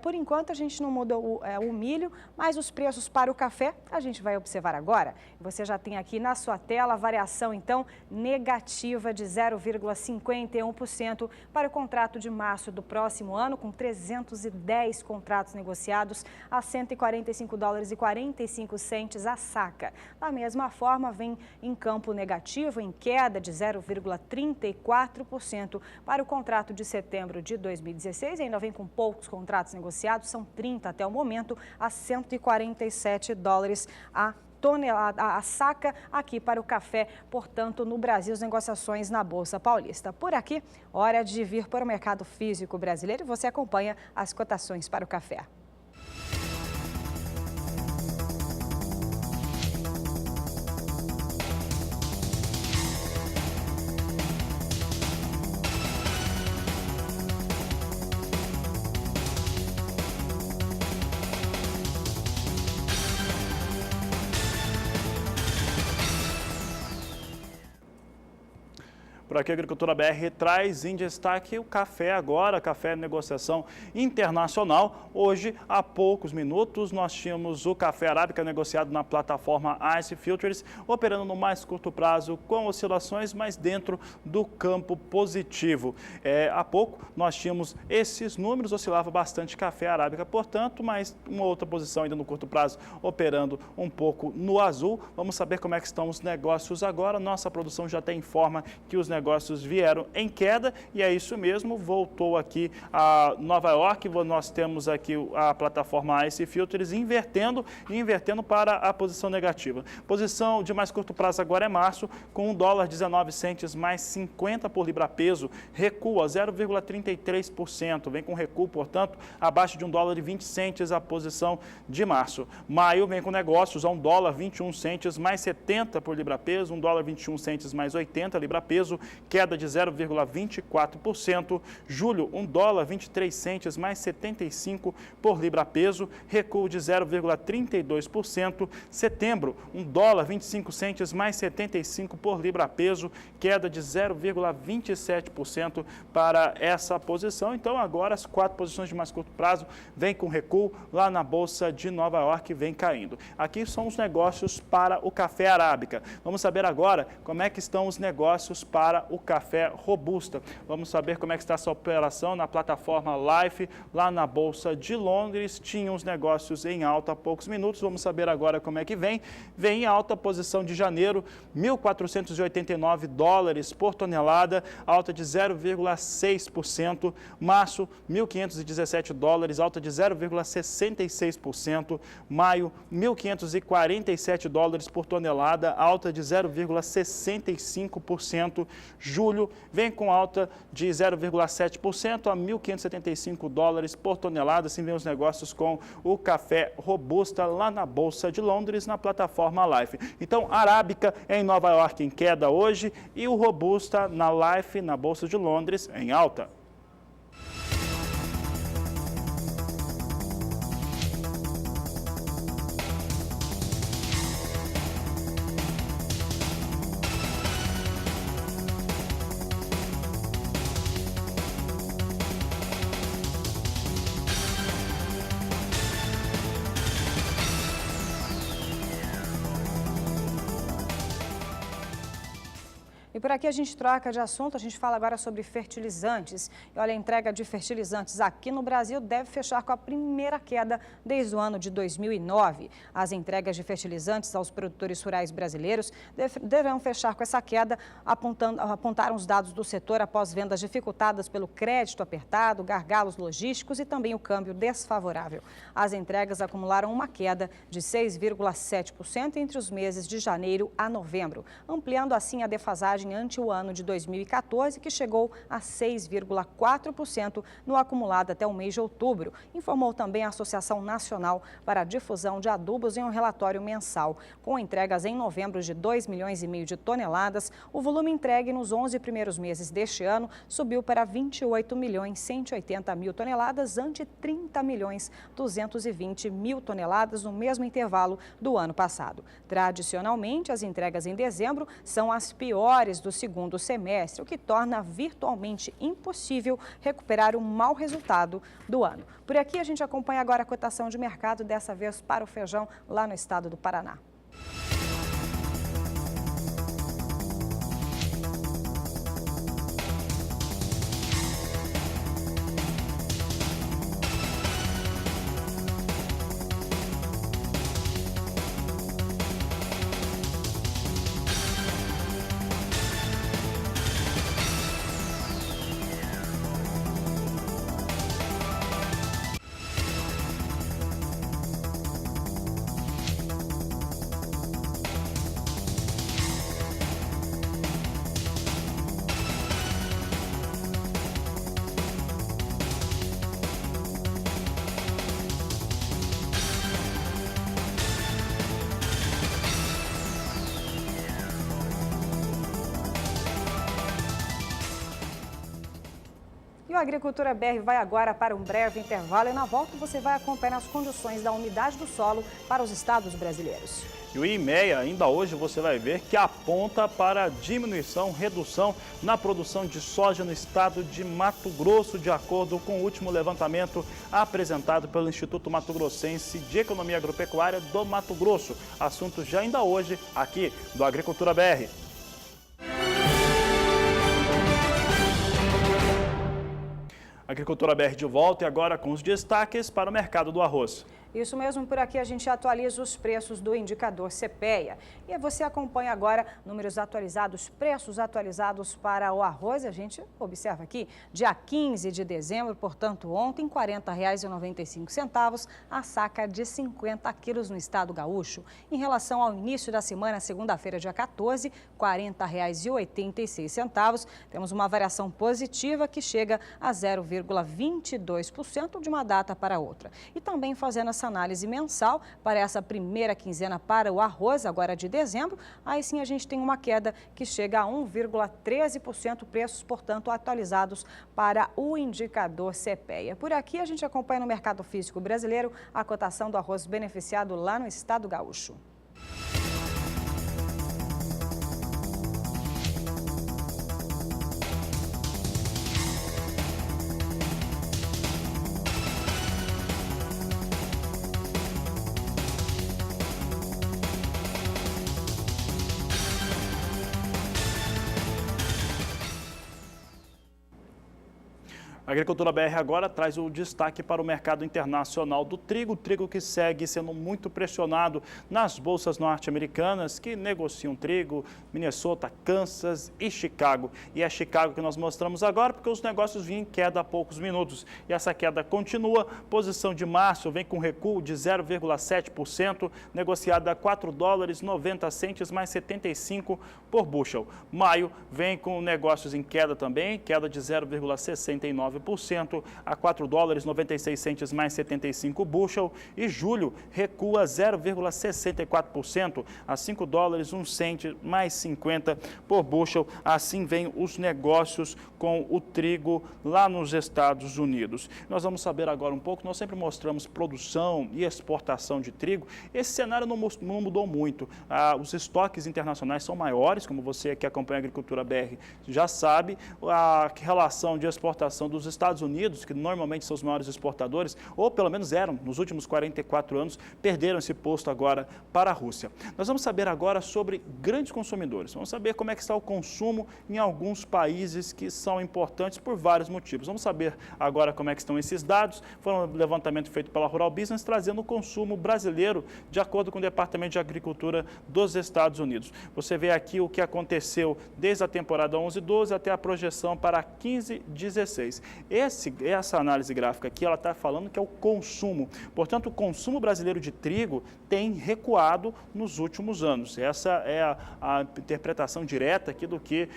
Por enquanto, a gente não mudou o milho, mas os preços para o café a gente vai observar agora. Você já tem aqui na sua tela a variação, então, negativa de 0,51% para o contrato de março do próximo ano, com 310 contratos negociados a $145,45 a saca. Da mesma forma, vem em campo negativo, em queda de 0,34% para o contrato de setembro de 2016. Ainda vem com poucos contratos negociados, são 30 até o momento, a $147 a tonelada, a saca aqui para o café. Portanto, no Brasil, as negociações na Bolsa Paulista. Por aqui, hora de vir para o mercado físico brasileiro e você acompanha as cotações para o café. Por aqui, a Agricultura BR traz em destaque o café agora, café negociação internacional. Hoje, há poucos minutos, nós tínhamos o café arábica negociado na plataforma ICE Futures, operando no mais curto prazo, com oscilações, mas dentro do campo positivo. Há pouco, nós tínhamos esses números, oscilava bastante café arábica, portanto, mas uma outra posição ainda no curto prazo, operando um pouco no azul. Vamos saber como é que estão os negócios agora. Nossa produção já até informa que os negócios vieram em queda e é isso mesmo, voltou aqui a Nova York, nós temos aqui a plataforma ICE Futures invertendo para a posição negativa. Posição de mais curto prazo agora é março, com $1,19 mais 50 por libra peso, recua 0,33%, vem com recuo, portanto, abaixo de $1,20 a posição de março. Maio vem com negócios a $1,21 mais 70 por libra peso, $1,21 mais 80 libra peso, queda de 0,24%. Julho, $1,23 mais 75 por libra peso, recuo de 0,32%. Setembro, $1,25 mais 75 por libra peso, queda de 0,27% para essa posição. Então, agora as 4 posições de mais curto prazo vêm com recuo, lá na Bolsa de Nova York vem caindo. Aqui são os negócios para o café arábica. Vamos saber agora como é que estão os negócios para o café robusta. Vamos saber como é que está essa operação na plataforma Life, lá na Bolsa de Londres. Tinha os negócios em alta há poucos minutos. Vamos saber agora como é que vem. Vem em alta posição de janeiro, $1.489 por tonelada, alta de 0,6%. Março, $1.517, alta de 0,66%. Maio, $1.547 por tonelada, alta de 0,65%. Julho vem com alta de 0,7% a $1.575 por tonelada. Assim vem os negócios com o café robusta lá na Bolsa de Londres, na plataforma Life. Então, a arábica em Nova York em queda hoje e o robusta na Life, na Bolsa de Londres, em alta. E por aqui a gente troca de assunto, a gente fala agora sobre fertilizantes. E olha, a entrega de fertilizantes aqui no Brasil deve fechar com a primeira queda desde o ano de 2009. As entregas de fertilizantes aos produtores rurais brasileiros deverão fechar com essa queda, apontaram os dados do setor após vendas dificultadas pelo crédito apertado, gargalos logísticos e também o câmbio desfavorável. As entregas acumularam uma queda de 6,7% entre os meses de janeiro a novembro, ampliando assim a defasagem ante o ano de 2014, que chegou a 6,4% no acumulado até o mês de outubro, informou também a Associação Nacional para a Difusão de Adubos em um relatório mensal. Com entregas em novembro de 2,5 milhões de toneladas, o volume entregue nos 11 primeiros meses deste ano subiu para 28.180.000 toneladas, ante 30.220.000 toneladas no mesmo intervalo do ano passado. Tradicionalmente, as entregas em dezembro são as piores do segundo semestre, o que torna virtualmente impossível recuperar o mau resultado do ano. Por aqui a gente acompanha agora a cotação de mercado, dessa vez para o feijão lá no estado do Paraná. E o Agricultura BR vai agora para um breve intervalo e na volta você vai acompanhar as condições da umidade do solo para os estados brasileiros. E o IMEA, ainda hoje, você vai ver que aponta para redução na produção de soja no estado de Mato Grosso, de acordo com o último levantamento apresentado pelo Instituto Mato Grossense de Economia Agropecuária do Mato Grosso. Assunto já ainda hoje aqui do Agricultura BR. Agricultura BR de volta e agora com os destaques para o mercado do arroz. Isso mesmo, por aqui a gente atualiza os preços do indicador CPEA. E você acompanha agora números atualizados, preços atualizados para o arroz. A gente observa aqui, dia 15 de dezembro, portanto ontem, R$ 40,95, a saca de 50 quilos no estado gaúcho. Em relação ao início da semana, segunda-feira, dia 14, R$ 40,86. Temos uma variação positiva que chega a 0,22% de uma data para outra. E também fazendo essa análise mensal para essa primeira quinzena para o arroz, agora de dezembro, aí sim a gente tem uma queda que chega a 1,13%, preços, portanto, atualizados para o indicador CPEA. Por aqui a gente acompanha no mercado físico brasileiro a cotação do arroz beneficiado lá no estado gaúcho. A Agricultura BR agora traz o destaque para o mercado internacional do trigo, trigo que segue sendo muito pressionado nas bolsas norte-americanas que negociam trigo, Minnesota, Kansas e Chicago. E é Chicago que nós mostramos agora porque os negócios vinham em queda há poucos minutos. E essa queda continua, posição de março vem com recuo de 0,7%, negociada a $4,90 mais 75 por bushel. Maio vem com negócios em queda também, queda de 0,69%. A $4,96 mais 75 bushel, e julho recua 0,64% a $5,01 mais 50 por bushel. Assim vem os negócios com o trigo lá nos Estados Unidos. Nós vamos saber agora um pouco, nós sempre mostramos produção e exportação de trigo. Esse cenário não mudou muito. Os estoques internacionais são maiores, como você que acompanha a Agricultura BR já sabe. A relação de exportação dos Estados Unidos, que normalmente são os maiores exportadores, ou pelo menos eram nos últimos 44 anos, perderam esse posto agora para a Rússia. Nós vamos saber agora sobre grandes consumidores. Vamos saber como é que está o consumo em alguns países que são importantes por vários motivos. Vamos saber agora como é que estão esses dados. Foi um levantamento feito pela Rural Business, trazendo o consumo brasileiro de acordo com o Departamento de Agricultura dos Estados Unidos. Você vê aqui o que aconteceu desde a temporada 11-12 até a projeção para 15-16. Essa análise gráfica aqui, ela está falando que é o consumo. Portanto, o consumo brasileiro de trigo tem recuado nos últimos anos. Essa é a interpretação direta aqui do que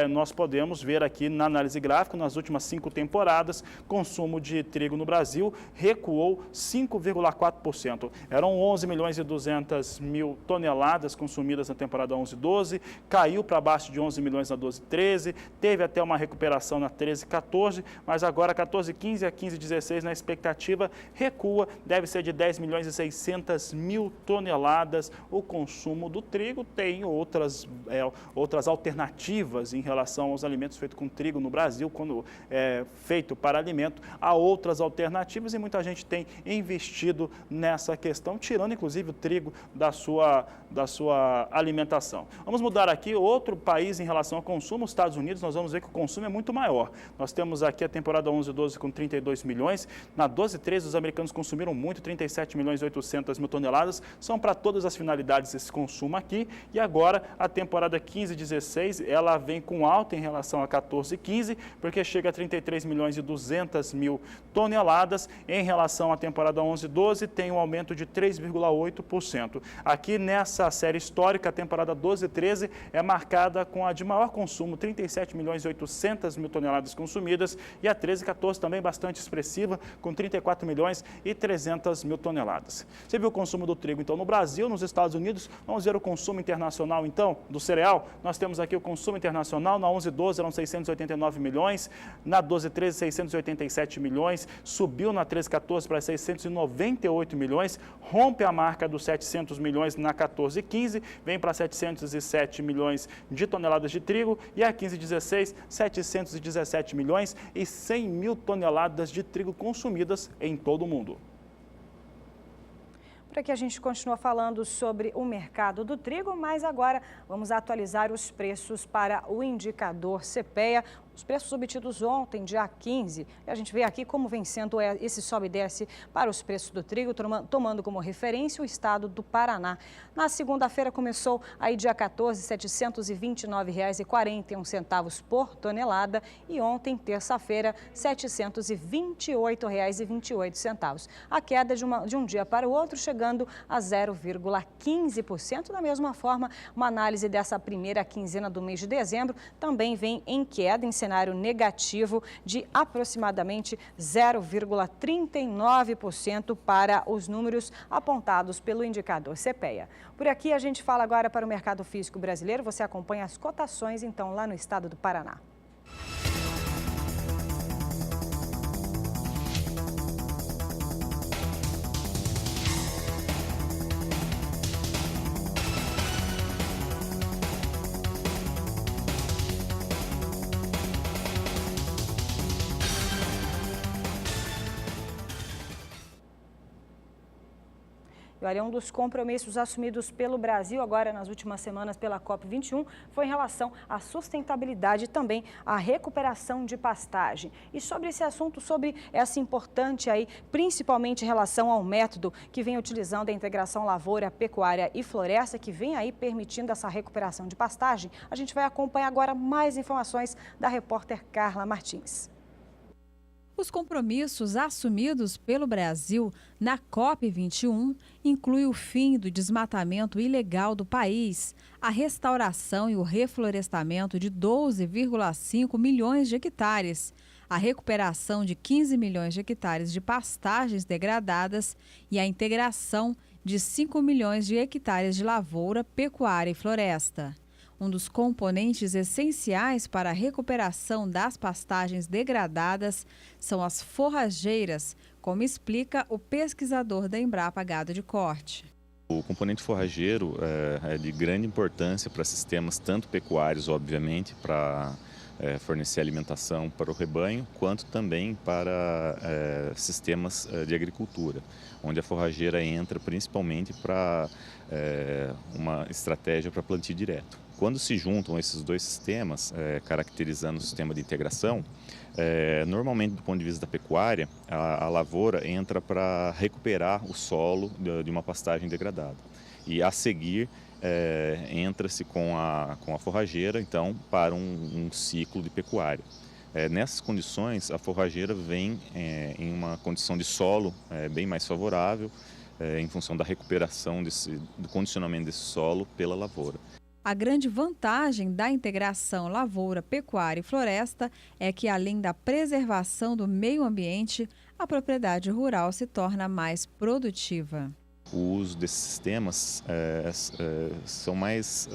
nós podemos ver aqui na análise gráfica. Nas últimas 5 temporadas, consumo de trigo no Brasil recuou 5,4%. Eram 11.200.000 toneladas consumidas na temporada 11-12, caiu para baixo de 11 milhões na 12-13, teve até uma recuperação na 13-14, mas agora 14,15 a 15,16 na expectativa recua, deve ser de 10 milhões e 600 mil toneladas o consumo do trigo. Tem outras alternativas em relação aos alimentos feitos com trigo no Brasil, quando é feito para alimento, há outras alternativas e muita gente tem investido nessa questão, tirando inclusive o trigo da sua alimentação. Vamos mudar aqui, outro país em relação ao consumo, os Estados Unidos, nós vamos ver que o consumo é muito maior. Nós temos aqui a temporada 11/12 com 32 milhões, na 12/13 os americanos consumiram muito, 37 milhões e 800 mil toneladas, são para todas as finalidades esse consumo aqui, e agora a temporada 15/16, ela vem com alta em relação a 14/15, porque chega a 33 milhões e 200 mil toneladas, em relação à temporada 11/12 tem um aumento de 3,8%. Aqui nessa série histórica, a temporada 12/13 é marcada com a de maior consumo, 37 milhões e 800 mil toneladas consumidas, e a 13/14 também bastante expressiva, com 34 milhões e 300 mil toneladas. Você viu o consumo do trigo, então, no Brasil, nos Estados Unidos. Vamos ver o consumo internacional, então, do cereal. Nós temos aqui o consumo internacional, na 11/12 eram 689 milhões, na 12/13 687 milhões, subiu na 13/14 para 698 milhões, rompe a marca dos 700 milhões na 14/15, vem para 707 milhões de toneladas de trigo, e a 15/16, 717 milhões e 100 mil toneladas de trigo consumidas em todo o mundo. Por aqui a gente continua falando sobre o mercado do trigo, mas agora vamos atualizar os preços para o indicador CPEA. Os preços obtidos ontem, dia 15, a gente vê aqui como vem sendo esse sobe e desce para os preços do trigo, tomando como referência o estado do Paraná. Na segunda-feira começou aí dia 14, R$ 729,41 por tonelada, e ontem, terça-feira, R$ 728,28. A queda de um dia para o outro chegando a 0,15%. Da mesma forma, uma análise dessa primeira quinzena do mês de dezembro também vem em queda, em cenário negativo de aproximadamente 0,39% para os números apontados pelo indicador CPEA. Por aqui a gente fala agora para o mercado físico brasileiro. Você acompanha as cotações, então, lá no estado do Paraná. E olha, um dos compromissos assumidos pelo Brasil agora nas últimas semanas pela COP21 foi em relação à sustentabilidade e também à recuperação de pastagem. E sobre esse assunto, sobre essa importante aí, principalmente em relação ao método que vem utilizando a integração lavoura, pecuária e floresta, que vem aí permitindo essa recuperação de pastagem, a gente vai acompanhar agora mais informações da repórter Carla Martins. Os compromissos assumidos pelo Brasil na COP21 incluem o fim do desmatamento ilegal do país, a restauração e o reflorestamento de 12,5 milhões de hectares, a recuperação de 15 milhões de hectares de pastagens degradadas e a integração de 5 milhões de hectares de lavoura, pecuária e floresta. Um dos componentes essenciais para a recuperação das pastagens degradadas são as forrageiras, como explica o pesquisador da Embrapa Gado de Corte. O componente forrageiro é de grande importância para sistemas tanto pecuários, obviamente, para fornecer alimentação para o rebanho, quanto também para sistemas de agricultura, onde a forrageira entra principalmente para uma estratégia para plantio direto. Quando se juntam esses dois sistemas, caracterizando o sistema de integração, normalmente do ponto de vista da pecuária, a lavoura entra para recuperar o solo de uma pastagem degradada. E a seguir, entra-se com a forrageira, então, para um ciclo de pecuária. Nessas condições, a forrageira vem em uma condição de solo bem mais favorável, em função da recuperação do condicionamento desse solo pela lavoura. A grande vantagem da integração lavoura, pecuária e floresta é que, além da preservação do meio ambiente, a propriedade rural se torna mais produtiva. O uso desses sistemas são mais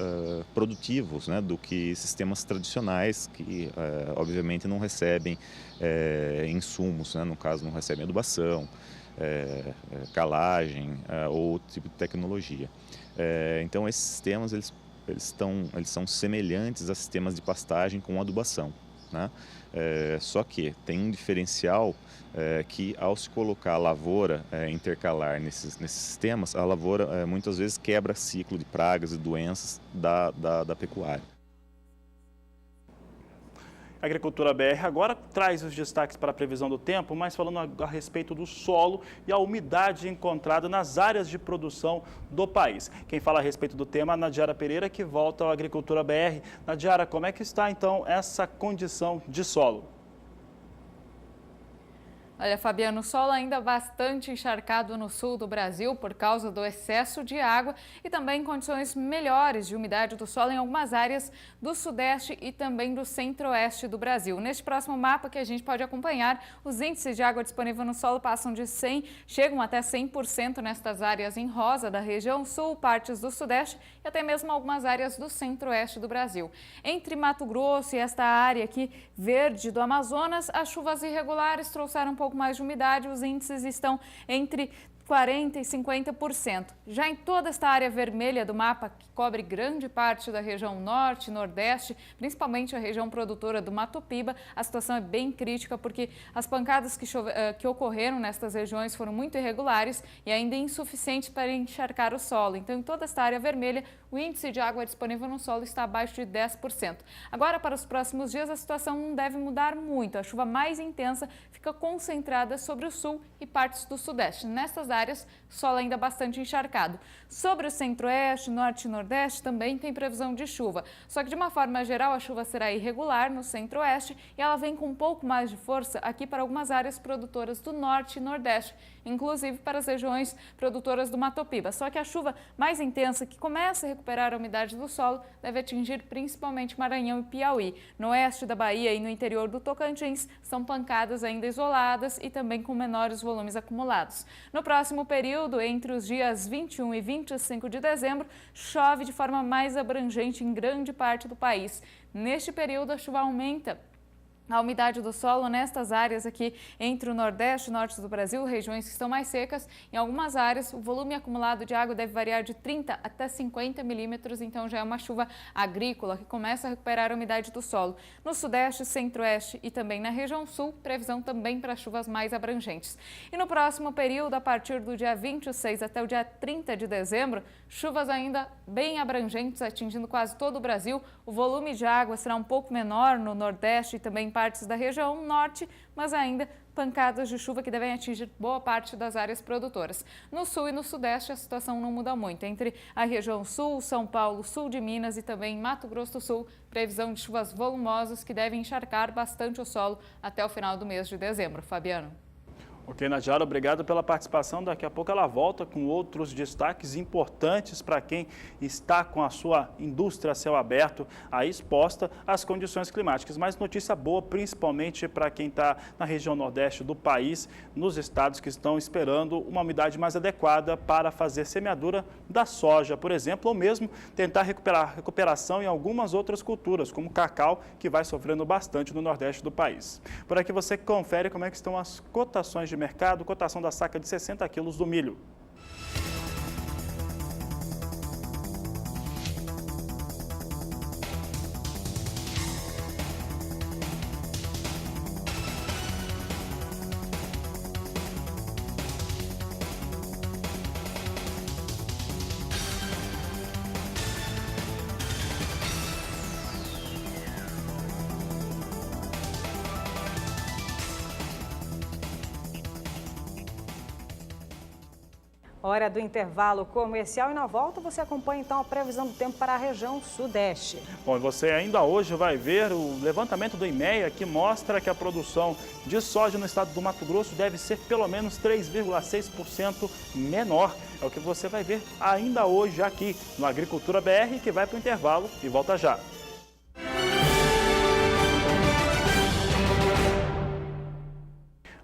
produtivos, né, do que sistemas tradicionais que, obviamente, não recebem insumos, né, no caso, não recebem adubação, calagem ou outro tipo de tecnologia. Então, esses sistemas eles são semelhantes a sistemas de pastagem com adubação, né? Só que tem um diferencial que, ao se colocar a lavoura intercalar nesses sistemas, a lavoura muitas vezes quebra ciclo de pragas e doenças da pecuária. A Agricultura BR agora traz os destaques para a previsão do tempo, mas falando a respeito do solo e a umidade encontrada nas áreas de produção do país. Quem fala a respeito do tema é a Nadiara Pereira, que volta ao Agricultura BR. Nadiara, como é que está então essa condição de solo? Olha, Fabiano, o solo ainda bastante encharcado no sul do Brasil por causa do excesso de água e também condições melhores de umidade do solo em algumas áreas do sudeste e também do centro-oeste do Brasil. Neste próximo mapa que a gente pode acompanhar, os índices de água disponível no solo passam de 100%, chegam até 100% nestas áreas em rosa da região sul, partes do sudeste e até mesmo algumas áreas do centro-oeste do Brasil. Entre Mato Grosso e esta área aqui verde do Amazonas, as chuvas irregulares trouxeram um pouco mais de umidade, os índices estão entre 40% e 50%. Já em toda esta área vermelha do mapa, que cobre grande parte da região norte e nordeste, principalmente a região produtora do Mato Piba, a situação é bem crítica porque as pancadas que ocorreram nestas regiões foram muito irregulares e ainda insuficientes para encharcar o solo. Então, em toda esta área vermelha, o índice de água disponível no solo está abaixo de 10%. Agora, para os próximos dias, a situação não deve mudar muito. A chuva mais intensa fica concentrada sobre o sul e partes do sudeste. Nestas áreas, solo ainda bastante encharcado. Sobre o centro-oeste, norte e nordeste também tem previsão de chuva. Só que, de uma forma geral, a chuva será irregular no centro-oeste e ela vem com um pouco mais de força aqui para algumas áreas produtoras do norte e nordeste, inclusive para as regiões produtoras do Mato Piba. Só que a chuva mais intensa, que começa a recuperar a umidade do solo, deve atingir principalmente Maranhão e Piauí. No oeste da Bahia e no interior do Tocantins, são pancadas ainda isoladas e também com menores volumes acumulados. No próximo período, entre os dias 21 e 25 de dezembro, chove de forma mais abrangente em grande parte do país. Neste período, a chuva aumenta a umidade do solo nestas áreas aqui entre o nordeste e o norte do Brasil, regiões que estão mais secas. Em algumas áreas, o volume acumulado de água deve variar de 30 até 50 milímetros, então já é uma chuva agrícola que começa a recuperar a umidade do solo. No sudeste, centro-oeste e também na região sul, previsão também para chuvas mais abrangentes. E no próximo período, a partir do dia 26 até o dia 30 de dezembro, chuvas ainda bem abrangentes, atingindo quase todo o Brasil. O volume de água será um pouco menor no nordeste e também partes da região norte, mas ainda pancadas de chuva que devem atingir boa parte das áreas produtoras. No sul e no sudeste a situação não muda muito. Entre a região sul, São Paulo, sul de Minas e também Mato Grosso do Sul, previsão de chuvas volumosas que devem encharcar bastante o solo até o final do mês de dezembro. Fabiano. Ok, Nadiara, obrigado pela participação. Daqui a pouco ela volta com outros destaques importantes para quem está com a sua indústria a céu aberto aí exposta às condições climáticas. Mas notícia boa, principalmente para quem está na região nordeste do país, nos estados que estão esperando uma umidade mais adequada para fazer semeadura da soja, por exemplo, ou mesmo tentar recuperação em algumas outras culturas, como o cacau, que vai sofrendo bastante no nordeste do país. Por aqui você confere como é que estão as cotações de mercado, cotação da saca de 60 quilos do milho. Hora do intervalo comercial e na volta você acompanha então a previsão do tempo para a região sudeste. Bom, e você ainda hoje vai ver o levantamento do IMEA que mostra que a produção de soja no estado do Mato Grosso deve ser pelo menos 3,6% menor. É o que você vai ver ainda hoje aqui no Agricultura BR, que vai para o intervalo e volta já.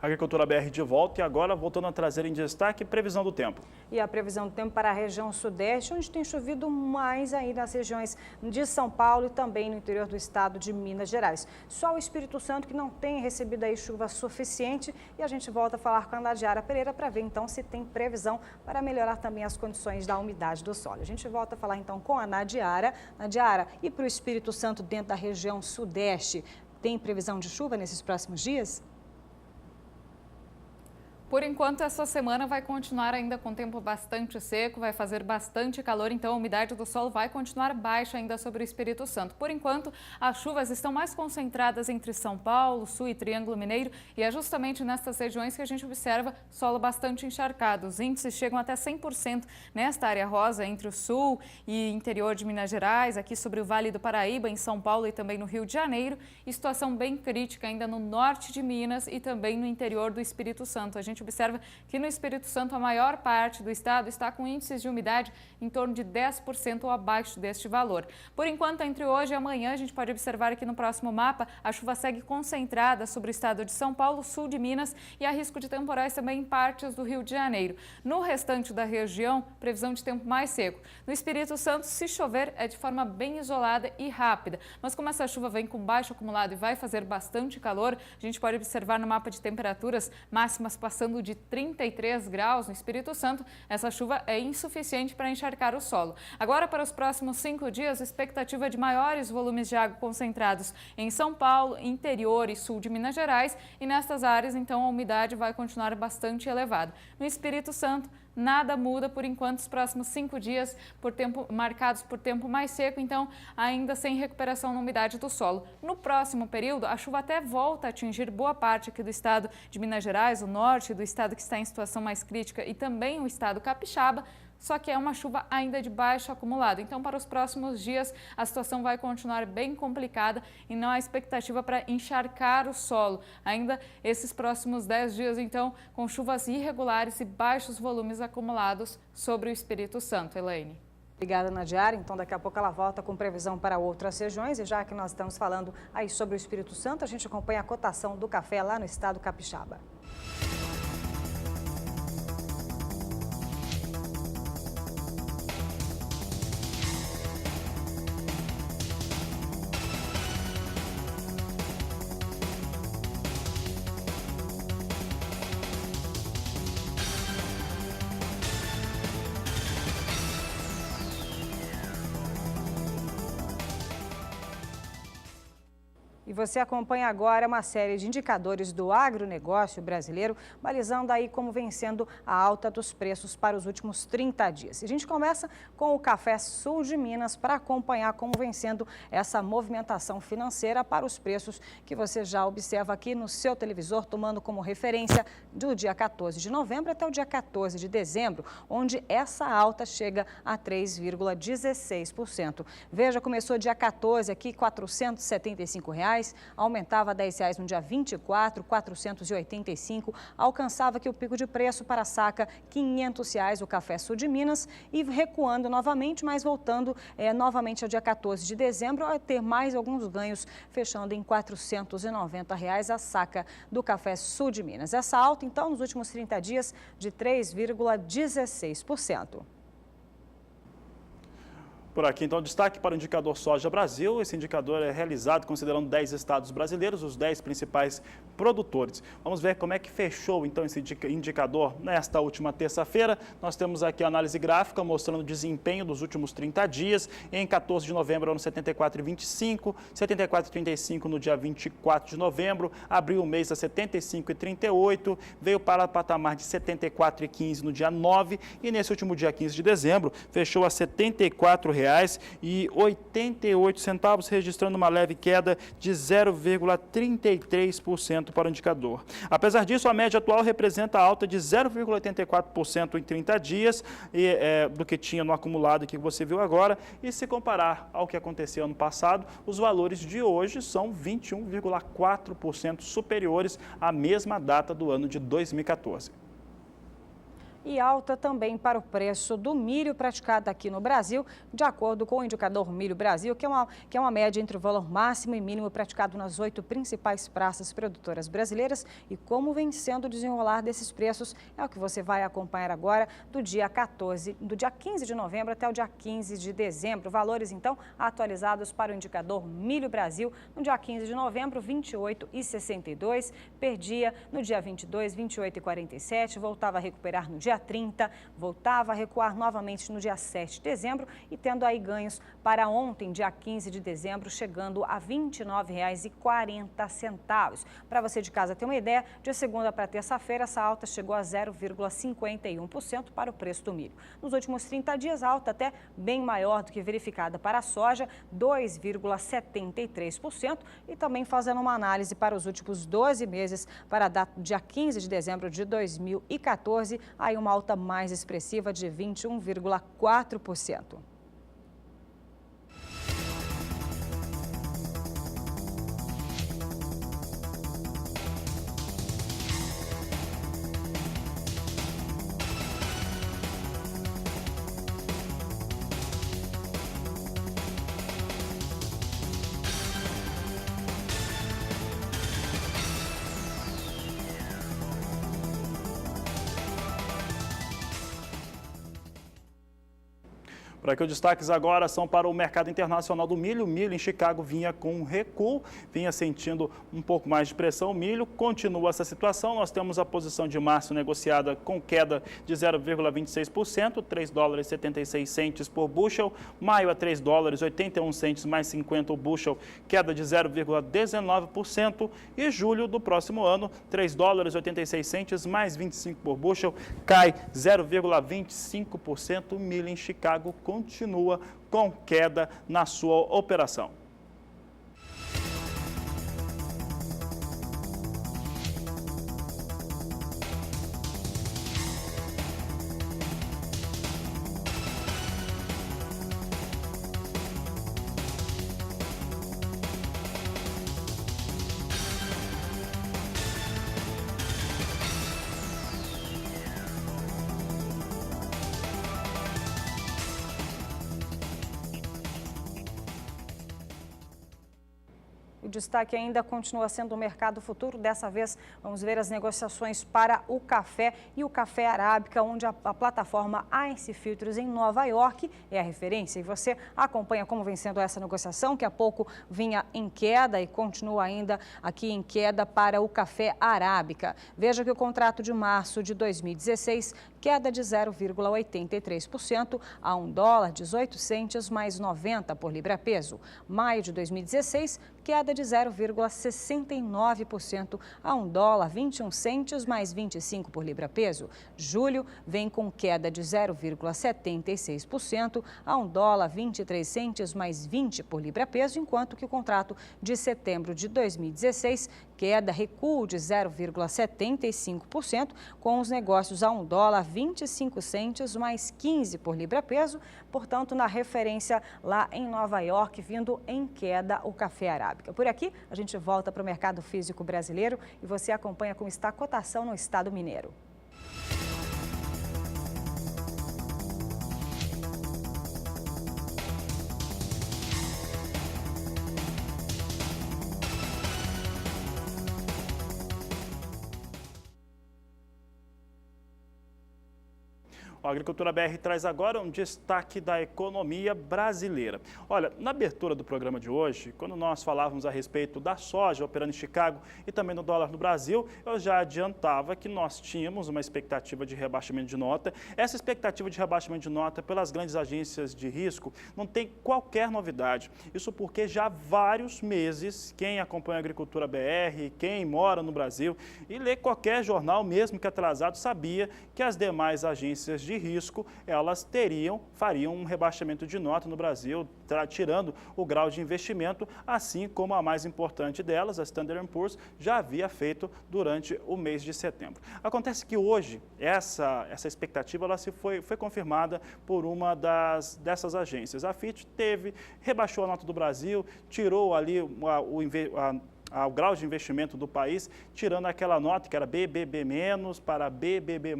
Agricultura BR de volta e agora voltando a trazer em destaque previsão do tempo. E a previsão do tempo para a região sudeste, onde tem chovido mais aí nas regiões de São Paulo e também no interior do estado de Minas Gerais. Só o Espírito Santo que não tem recebido aí chuva suficiente e a gente volta a falar com a Nadiara Pereira para ver então se tem previsão para melhorar também as condições da umidade do solo. A gente volta a falar então com a Nadiara. Nadiara, e para o Espírito Santo dentro da região sudeste, tem previsão de chuva nesses próximos dias? Por enquanto, essa semana vai continuar ainda com tempo bastante seco, vai fazer bastante calor, então a umidade do solo vai continuar baixa ainda sobre o Espírito Santo. Por enquanto, as chuvas estão mais concentradas entre São Paulo, Sul e Triângulo Mineiro, e é justamente nessas regiões que a gente observa solo bastante encharcado. Os índices chegam até 100% nesta área rosa entre o Sul e interior de Minas Gerais, aqui sobre o Vale do Paraíba, em São Paulo e também no Rio de Janeiro, e situação bem crítica ainda no norte de Minas e também no interior do Espírito Santo. A gente observa que no Espírito Santo a maior parte do estado está com índices de umidade em torno de 10% ou abaixo deste valor. Por enquanto, entre hoje e amanhã, a gente pode observar aqui no próximo mapa, a chuva segue concentrada sobre o estado de São Paulo, sul de Minas e há risco de temporais também em partes do Rio de Janeiro. No restante da região, previsão de tempo mais seco. No Espírito Santo, se chover, é de forma bem isolada e rápida. Mas como essa chuva vem com baixo acumulado e vai fazer bastante calor, a gente pode observar no mapa de temperaturas máximas passando de 33 graus no Espírito Santo, essa chuva é insuficiente para encharcar o solo. Agora, para os próximos 5 dias, a expectativa é de maiores volumes de água concentrados em São Paulo, interior e sul de Minas Gerais, e nestas áreas, então, a umidade vai continuar bastante elevada. No Espírito Santo, nada muda por enquanto, os próximos 5 dias marcados por tempo mais seco, então ainda sem recuperação na umidade do solo. No próximo período, a chuva até volta a atingir boa parte aqui do estado de Minas Gerais, o norte do estado que está em situação mais crítica e também o estado capixaba, só que é uma chuva ainda de baixo acumulado. Então, para os próximos dias, a situação vai continuar bem complicada e não há expectativa para encharcar o solo. Ainda esses próximos 10 dias, então, com chuvas irregulares e baixos volumes acumulados sobre o Espírito Santo. Elaine. Obrigada, Nadiara. Então, daqui a pouco ela volta com previsão para outras regiões. E já que nós estamos falando aí sobre o Espírito Santo, a gente acompanha a cotação do café lá no estado capixaba. E você acompanha agora uma série de indicadores do agronegócio brasileiro, balizando aí como vem sendo a alta dos preços para os últimos 30 dias. E a gente começa com o Café Sul de Minas para acompanhar como vem sendo essa movimentação financeira para os preços que você já observa aqui no seu televisor, tomando como referência do dia 14 de novembro até o dia 14 de dezembro, onde essa alta chega a 3,16%. Veja, começou dia 14 aqui, R$ 475. Aumentava R$ 10 no dia 24, R$ 485, alcançava aqui o pico de preço para a saca R$ 500 o Café Sul de Minas e recuando novamente, mas voltando novamente ao dia 14 de dezembro a ter mais alguns ganhos, fechando em R$ 490 a saca do Café Sul de Minas. Essa alta, então, nos últimos 30 dias de 3,16%. Por aqui, então, destaque para o indicador Soja Brasil. Esse indicador é realizado considerando 10 estados brasileiros, os 10 principais produtores. Vamos ver como é que fechou, então, esse indicador nesta última terça-feira. Nós temos aqui a análise gráfica mostrando o desempenho dos últimos 30 dias. Em 14 de novembro, eram 74,25, 74,35 no dia 24 de novembro, abriu o mês a 75,38, veio para o patamar de 74,15 no dia 9 e nesse último dia 15 de dezembro, fechou a R$ 74,88, registrando uma leve queda de 0,33% para o indicador. Apesar disso, a média atual representa a alta de 0,84% em 30 dias do que tinha no acumulado que você viu agora. E se comparar ao que aconteceu ano passado, os valores de hoje são 21,4% superiores à mesma data do ano de 2014. E alta também para o preço do milho praticado aqui no Brasil, de acordo com o indicador Milho Brasil, que é uma média entre o valor máximo e mínimo praticado nas 8 principais praças produtoras brasileiras. E como vem sendo o desenrolar desses preços é o que você vai acompanhar agora do dia 15 de novembro até o dia 15 de dezembro. Valores, então, atualizados para o indicador Milho Brasil. No dia 15 de novembro, R$ 28,62. Perdia no dia 22, R$ 28,47. Voltava a recuperar no dia 30, voltava a recuar novamente no dia 7 de dezembro e tendo aí ganhos para ontem, dia 15 de dezembro, chegando a R$ 29,40. Para você de casa ter uma ideia, de segunda para terça-feira, essa alta chegou a 0,51% para o preço do milho. Nos últimos 30 dias, a alta até bem maior do que verificada para a soja, 2,73%, e também fazendo uma análise para os últimos 12 meses, para a data do dia 15 de dezembro de 2014, aí uma alta mais expressiva de 21,4%. Por aqui os destaques agora são para o mercado internacional do milho. O milho em Chicago vinha com um recuo, vinha sentindo um pouco mais de pressão. O milho continua essa situação. Nós temos a posição de março negociada com queda de 0,26%, 3 dólares e 76 centes por bushel. Maio a 3 dólares e 81 centes mais 50 o bushel, queda de 0,19%. E julho do próximo ano, 3 dólares e 86 centes mais 25 por bushel, cai 0,25%. O milho em Chicago continua com queda na sua operação. O destaque ainda continua sendo o mercado futuro. Dessa vez, vamos ver as negociações para o café e o café arábica, onde a plataforma Ice Futures em Nova York é a referência. E você acompanha como vem sendo essa negociação, que há pouco vinha em queda e continua ainda aqui em queda para o café arábica. Veja que o contrato de março de 2016, queda de 0,83% a 1 dólar 18 centes mais 90 por libra-peso. Maio de 2016, queda de 0,69% a 1 dólar 21 centes mais 25 por libra-peso. Julho vem com queda de 0,76% a 1 dólar 23 centes mais 20 por libra-peso, enquanto que o contrato de setembro de 2016, recuo de 0,75%, com os negócios a 1 dólar 25 centes mais 15 por libra-peso, portanto, na referência lá em Nova York, vindo em queda o café arábica. Por aqui, a gente volta para o mercado físico brasileiro e você acompanha como está a cotação no estado mineiro. A Agricultura BR traz agora um destaque da economia brasileira. Olha, na abertura do programa de hoje, quando nós falávamos a respeito da soja operando em Chicago e também no dólar no Brasil, eu já adiantava que nós tínhamos uma expectativa de rebaixamento de nota. Essa expectativa de rebaixamento de nota pelas grandes agências de risco não tem qualquer novidade. Isso porque já há vários meses, quem acompanha a Agricultura BR, quem mora no Brasil e lê qualquer jornal, mesmo que atrasado, sabia que as demais agências de risco, elas fariam um rebaixamento de nota no Brasil, tirando o grau de investimento, assim como a mais importante delas, a Standard & Poor's, já havia feito durante o mês de setembro. Acontece que hoje, essa expectativa ela foi confirmada por uma dessas agências. A Fitch rebaixou a nota do Brasil, tirou ali ao grau de investimento do país, tirando aquela nota que era BBB- para BBB+,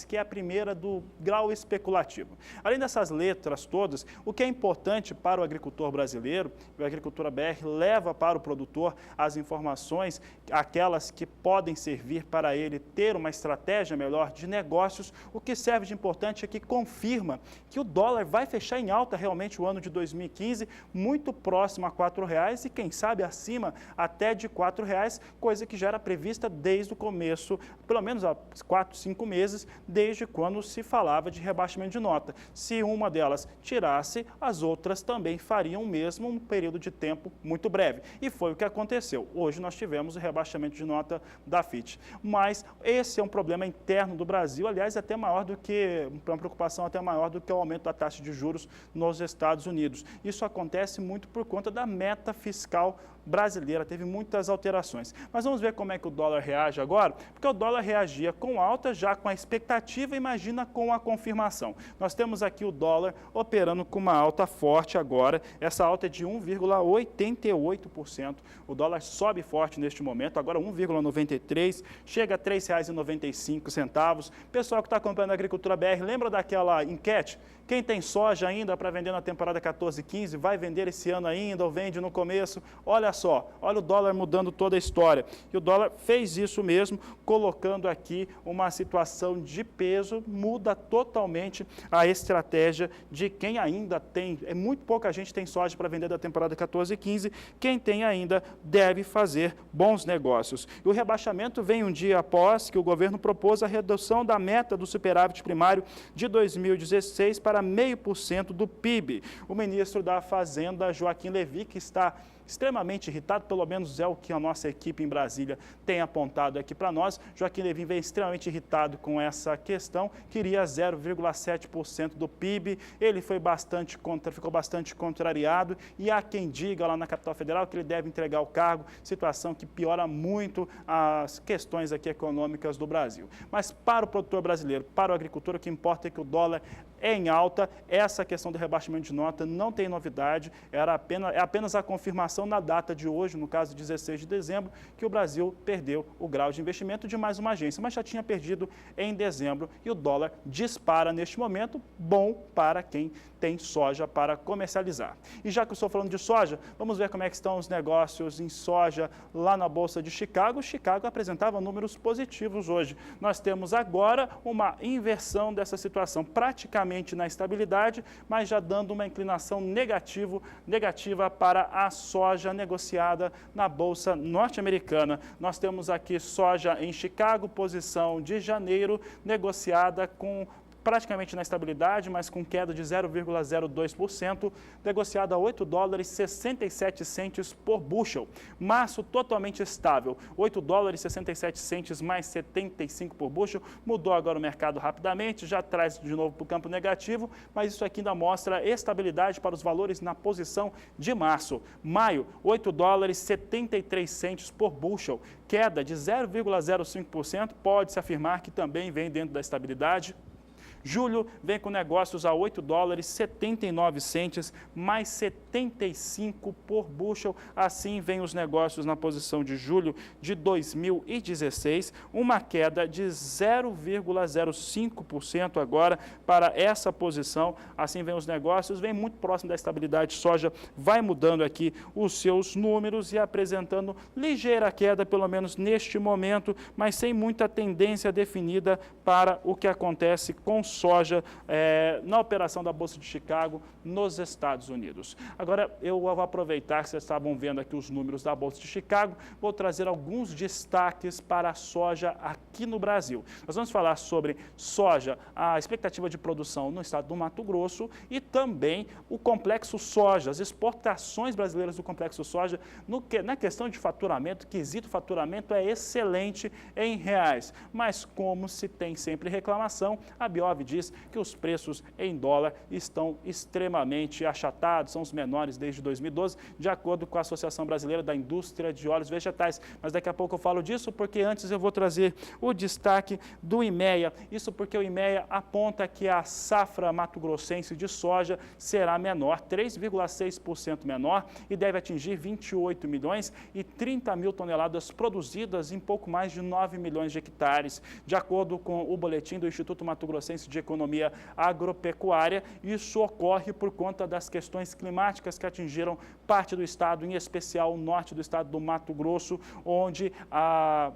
que é a primeira do grau especulativo. Além dessas letras todas, o que é importante para o agricultor brasileiro, o Agricultura BR leva para o produtor as informações, aquelas que podem servir para ele ter uma estratégia melhor de negócios. O que serve de importante é que confirma que o dólar vai fechar em alta realmente o ano de 2015, muito próximo a R$ 4,00 e quem sabe acima até de R$ 4,00, coisa que já era prevista desde o começo, pelo menos há 4, 5 meses, desde quando se falava de rebaixamento de nota. Se uma delas tirasse, as outras também fariam o mesmo um período de tempo muito breve. E foi o que aconteceu. Hoje nós tivemos o rebaixamento de nota da Fitch. Mas esse é um problema interno do Brasil, aliás, até maior do que, uma preocupação até maior do que o aumento da taxa de juros nos Estados Unidos. Isso acontece muito por conta da meta fiscal brasileira, teve muitas alterações. Mas vamos ver como é que o dólar reage agora, porque o dólar reagia com alta, já com a expectativa, imagina com a confirmação. Nós temos aqui o dólar operando com uma alta forte agora, essa alta é de 1,88%. O dólar sobe forte neste momento, agora 1,93%, chega a R$ 3,95. Pessoal que está acompanhando a Agricultura BR, lembra daquela enquete? Quem tem soja ainda para vender na temporada 14-15, vai vender esse ano ainda ou vende no começo? Olha só, olha o dólar mudando toda a história. E o dólar fez isso mesmo, colocando aqui uma situação de peso, muda totalmente a estratégia de quem ainda tem. Muito pouca gente tem soja para vender da temporada 14-15, quem tem ainda deve fazer bons negócios. E o rebaixamento vem um dia após que o governo propôs a redução da meta do superávit primário de 2016 para 0,5% do PIB. O ministro da Fazenda, Joaquim Levy, que está extremamente irritado, pelo menos é o que a nossa equipe em Brasília tem apontado aqui para nós. Joaquim Levy vem extremamente irritado com essa questão, queria 0,7% do PIB, ele ficou bastante contrariado e há quem diga lá na capital federal que ele deve entregar o cargo, situação que piora muito as questões aqui econômicas do Brasil. Mas para o produtor brasileiro, para o agricultor, o que importa é que o dólar é em alta, essa questão do rebaixamento de nota não tem novidade, é apenas a confirmação na data de hoje, no caso 16 de dezembro, que o Brasil perdeu o grau de investimento de mais uma agência, mas já tinha perdido em dezembro e o dólar dispara neste momento, bom para quem tem soja para comercializar. E já que eu estou falando de soja, vamos ver como é que estão os negócios em soja lá na Bolsa de Chicago. Chicago apresentava números positivos hoje. Nós temos agora uma inversão dessa situação, praticamente na estabilidade, mas já dando uma inclinação negativa para a soja negociada na Bolsa norte-americana. Nós temos aqui soja em Chicago, posição de janeiro, negociada com praticamente na estabilidade, mas com queda de 0,02%, negociada a $8,67 por bushel. Março totalmente estável, $8,67 mais 75 por bushel. Mudou agora o mercado rapidamente, já traz de novo para o campo negativo, mas isso aqui ainda mostra estabilidade para os valores na posição de março. Maio, $8,73 por bushel, queda de 0,05%, pode-se afirmar que também vem dentro da estabilidade. Julho vem com negócios a $8,79 mais 75 por bushel. Assim vem os negócios na posição de julho de 2016, uma queda de 0,05% agora para essa posição. Assim vem os negócios, vem muito próximo da estabilidade. Soja vai mudando aqui os seus números e apresentando ligeira queda, pelo menos neste momento, mas sem muita tendência definida para o que acontece com soja na operação da Bolsa de Chicago nos Estados Unidos. Agora, eu vou aproveitar que vocês estavam vendo aqui os números da Bolsa de Chicago, vou trazer alguns destaques para a soja aqui no Brasil. Nós vamos falar sobre soja, a expectativa de produção no estado do Mato Grosso e também o complexo soja, as exportações brasileiras do complexo soja. Na questão de faturamento, quesito faturamento é excelente em reais, mas como se tem sempre reclamação, a BO 2019 diz que os preços em dólar estão extremamente achatados, são os menores desde 2012, de acordo com a Associação Brasileira da Indústria de Óleos Vegetais. Mas daqui a pouco eu falo disso, porque antes eu vou trazer o destaque do IMEA. Isso porque o IMEA aponta que a safra mato-grossense de soja será menor, 3,6% menor, e deve atingir 28 milhões e 30 mil toneladas produzidas em pouco mais de 9 milhões de hectares. De acordo com o boletim do Instituto Mato-Grossense de Economia Agropecuária, isso ocorre por conta das questões climáticas que atingiram parte do estado, em especial o norte do estado do Mato Grosso, onde a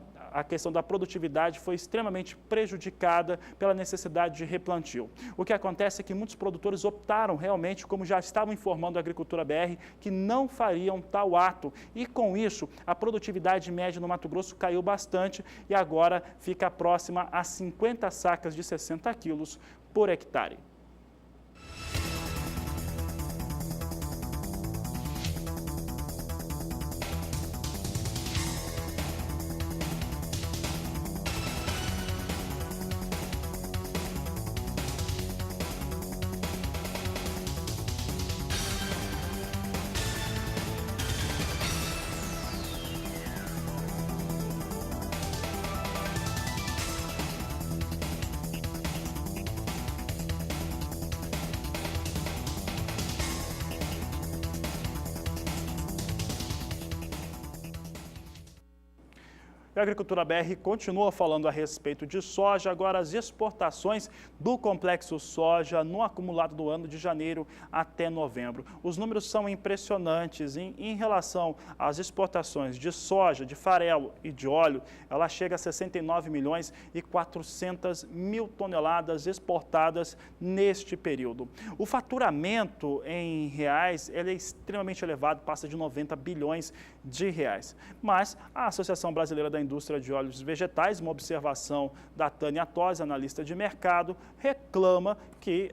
questão da produtividade foi extremamente prejudicada pela necessidade de replantio. O que acontece é que muitos produtores optaram realmente, como já estavam informando a Agricultura BR, que não fariam tal ato. E com isso, a produtividade média no Mato Grosso caiu bastante e agora fica próxima a 50 sacas de 60 quilos por hectare. A Agricultura BR continua falando a respeito de soja, agora as exportações do complexo soja no acumulado do ano de janeiro até novembro. Os números são impressionantes em relação às exportações de soja, de farelo e de óleo, ela chega a 69 milhões e 400 mil toneladas exportadas neste período. O faturamento em reais ele é extremamente elevado, passa de 90 bilhões de reais. Mas a Associação Brasileira da Indústria de Óleos Vegetais, uma observação da Tânia Tosi, analista de mercado, reclama que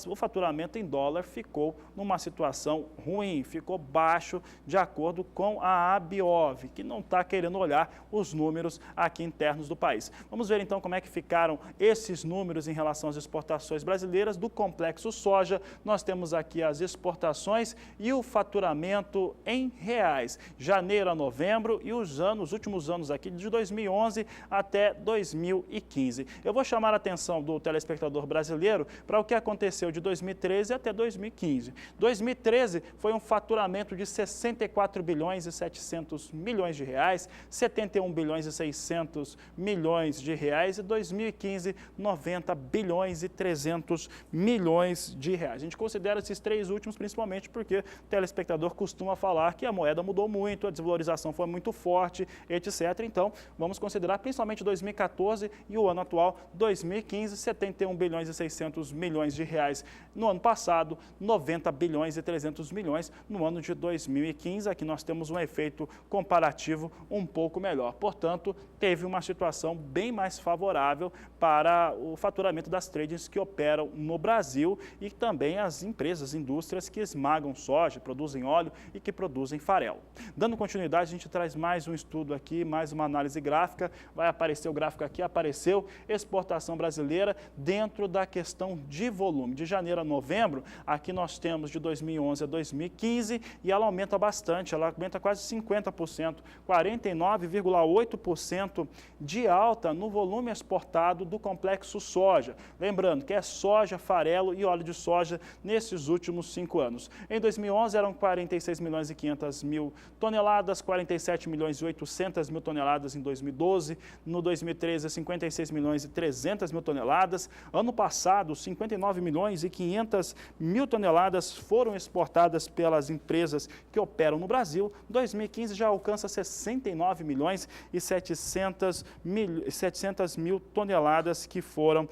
o faturamento em dólar ficou numa situação ruim, ficou baixo, de acordo com a Abiov, que não está querendo olhar os números aqui internos do país. Vamos ver então como é que ficaram esses números em relação às exportações brasileiras do complexo soja. Nós temos aqui as exportações e o faturamento em reais, janeiro a novembro e os últimos anos aqui de 2011 até 2015. Eu vou chamar a atenção do telespectador brasileiro para o que aconteceu de 2013 até 2015. 2013 foi um faturamento de 64 bilhões e 700 milhões de reais, 71 bilhões e 600 milhões de reais e 2015 90 bilhões e 300 milhões de reais. A gente considera esses três últimos principalmente porque o telespectador costuma falar que a moeda mudou muito, a desvalorização foi muito forte, etc. Então, vamos considerar principalmente 2014 e o ano atual, 2015, 71 bilhões e 600 milhões de reais no ano passado, 90 bilhões e 300 milhões no ano de 2015. Aqui nós temos um efeito comparativo um pouco melhor. Portanto, teve uma situação bem mais favorável para o faturamento das tradings que operam no Brasil e também as empresas, indústrias que esmagam soja, produzem óleo e que produzem farelo. Dando continuidade, a gente traz mais um estudo aqui, mais uma análise gráfica. Vai aparecer o gráfico aqui, apareceu exportação brasileira dentro da questão de volume. De janeiro a novembro, aqui nós temos de 2011 a 2015 e ela aumenta bastante, ela aumenta quase 50%, 49,8% de alta no volume exportado do complexo soja. Lembrando que é soja, farelo e óleo de soja nesses últimos 5 anos. Em 2011 eram 46 milhões e 500 mil toneladas, 47 milhões e 800 mil toneladas em 2012, no 2013 56 milhões e 300 mil toneladas, ano passado 59 milhões e 500 mil toneladas foram exportadas pelas empresas que operam no Brasil, 2015 já alcança 69 milhões e 700 mil toneladas que foram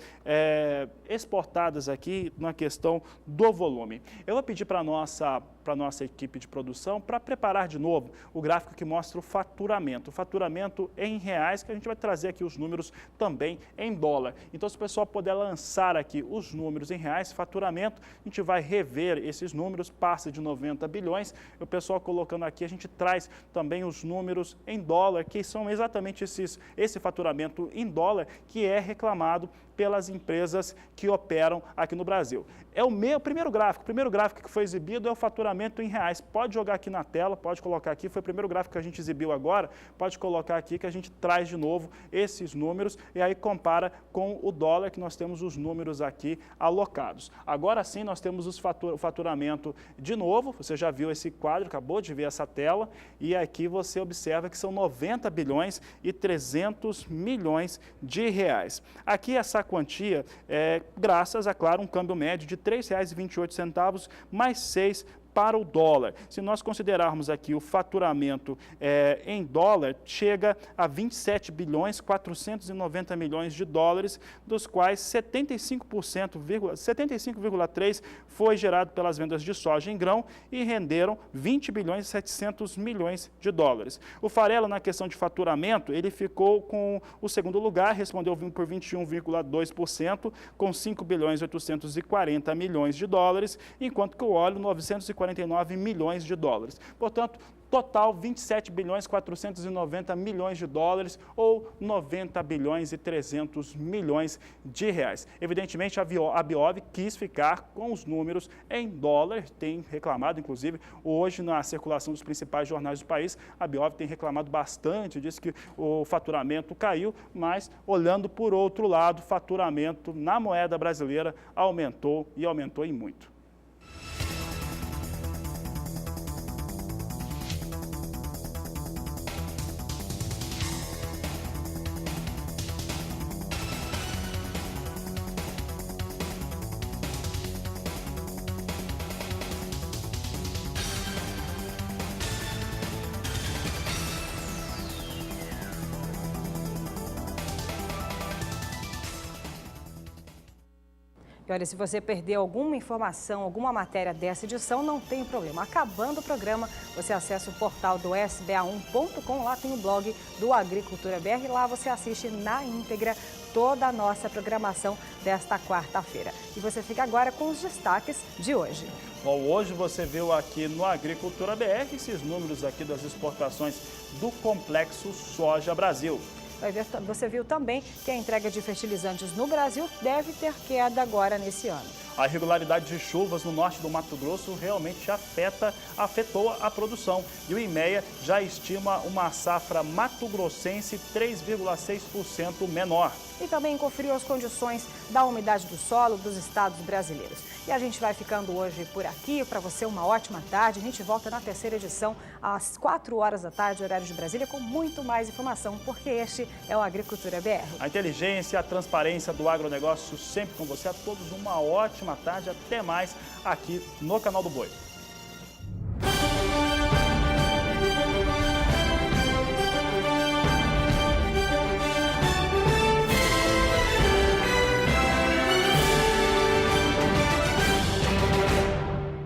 exportadas aqui na questão do volume. Eu vou pedir para a nossa equipe de produção para preparar de novo o gráfico que mostra o faturamento faturamento em reais, que a gente vai trazer aqui os números também em dólar. Então, se o pessoal puder lançar aqui os números em reais, faturamento, a gente vai rever esses números, passa de 90 bilhões. E o pessoal colocando aqui, a gente traz também os números em dólar, que são exatamente esse faturamento em dólar que é reclamado pelas empresas que operam aqui no Brasil. É o primeiro gráfico que foi exibido é o faturamento em reais. Pode jogar aqui na tela, pode colocar aqui, foi o primeiro gráfico que a gente exibiu agora, pode colocar aqui que a gente traz de novo esses números e aí compara com o dólar, que nós temos os números aqui alocados. Agora sim, nós temos o faturamento de novo, você já viu esse quadro, acabou de ver essa tela, e aqui você observa que são 90 bilhões e 300 milhões de reais. Aqui essa quantia é graças a, claro, um câmbio médio de R$ 3,28 mais 6 para o dólar. Se nós considerarmos aqui o faturamento em dólar, chega a 27 bilhões 490 milhões de dólares, dos quais 75,3% foi gerado pelas vendas de soja em grão e renderam 20 bilhões e 700 milhões de dólares. O farelo, na questão de faturamento, ele ficou com o segundo lugar, respondeu por 21,2%, com 5 bilhões e 840 milhões de dólares, enquanto que o óleo, 949 milhões de dólares. Portanto, total 27 bilhões 490 milhões de dólares ou 90 bilhões e 300 milhões de reais. Evidentemente, a Biov quis ficar com os números em dólar, tem reclamado, inclusive, hoje na circulação dos principais jornais do país, a Biov tem reclamado bastante, disse que o faturamento caiu, mas olhando por outro lado, o faturamento na moeda brasileira aumentou e aumentou em muito. E olha, se você perdeu alguma informação, alguma matéria dessa edição, não tem problema. Acabando o programa, você acessa o portal do sba1.com, lá tem o blog do Agricultura BR, lá você assiste na íntegra toda a nossa programação desta quarta-feira. E você fica agora com os destaques de hoje. Bom, hoje você viu aqui no Agricultura BR esses números aqui das exportações do Complexo Soja Brasil. Você viu também que a entrega de fertilizantes no Brasil deve ter queda agora nesse ano. A irregularidade de chuvas no norte do Mato Grosso realmente afetou a produção. E o IMEA já estima uma safra mato-grossense 3,6% menor. E também conferiu as condições da umidade do solo dos estados brasileiros. E a gente vai ficando hoje por aqui. Para você, uma ótima tarde. A gente volta na terceira edição, às 4 horas da tarde, horário de Brasília, com muito mais informação, porque este é o Agricultura BR. A inteligência, a transparência do agronegócio sempre com você. A todos uma ótima tarde. Até mais aqui no Canal do Boi.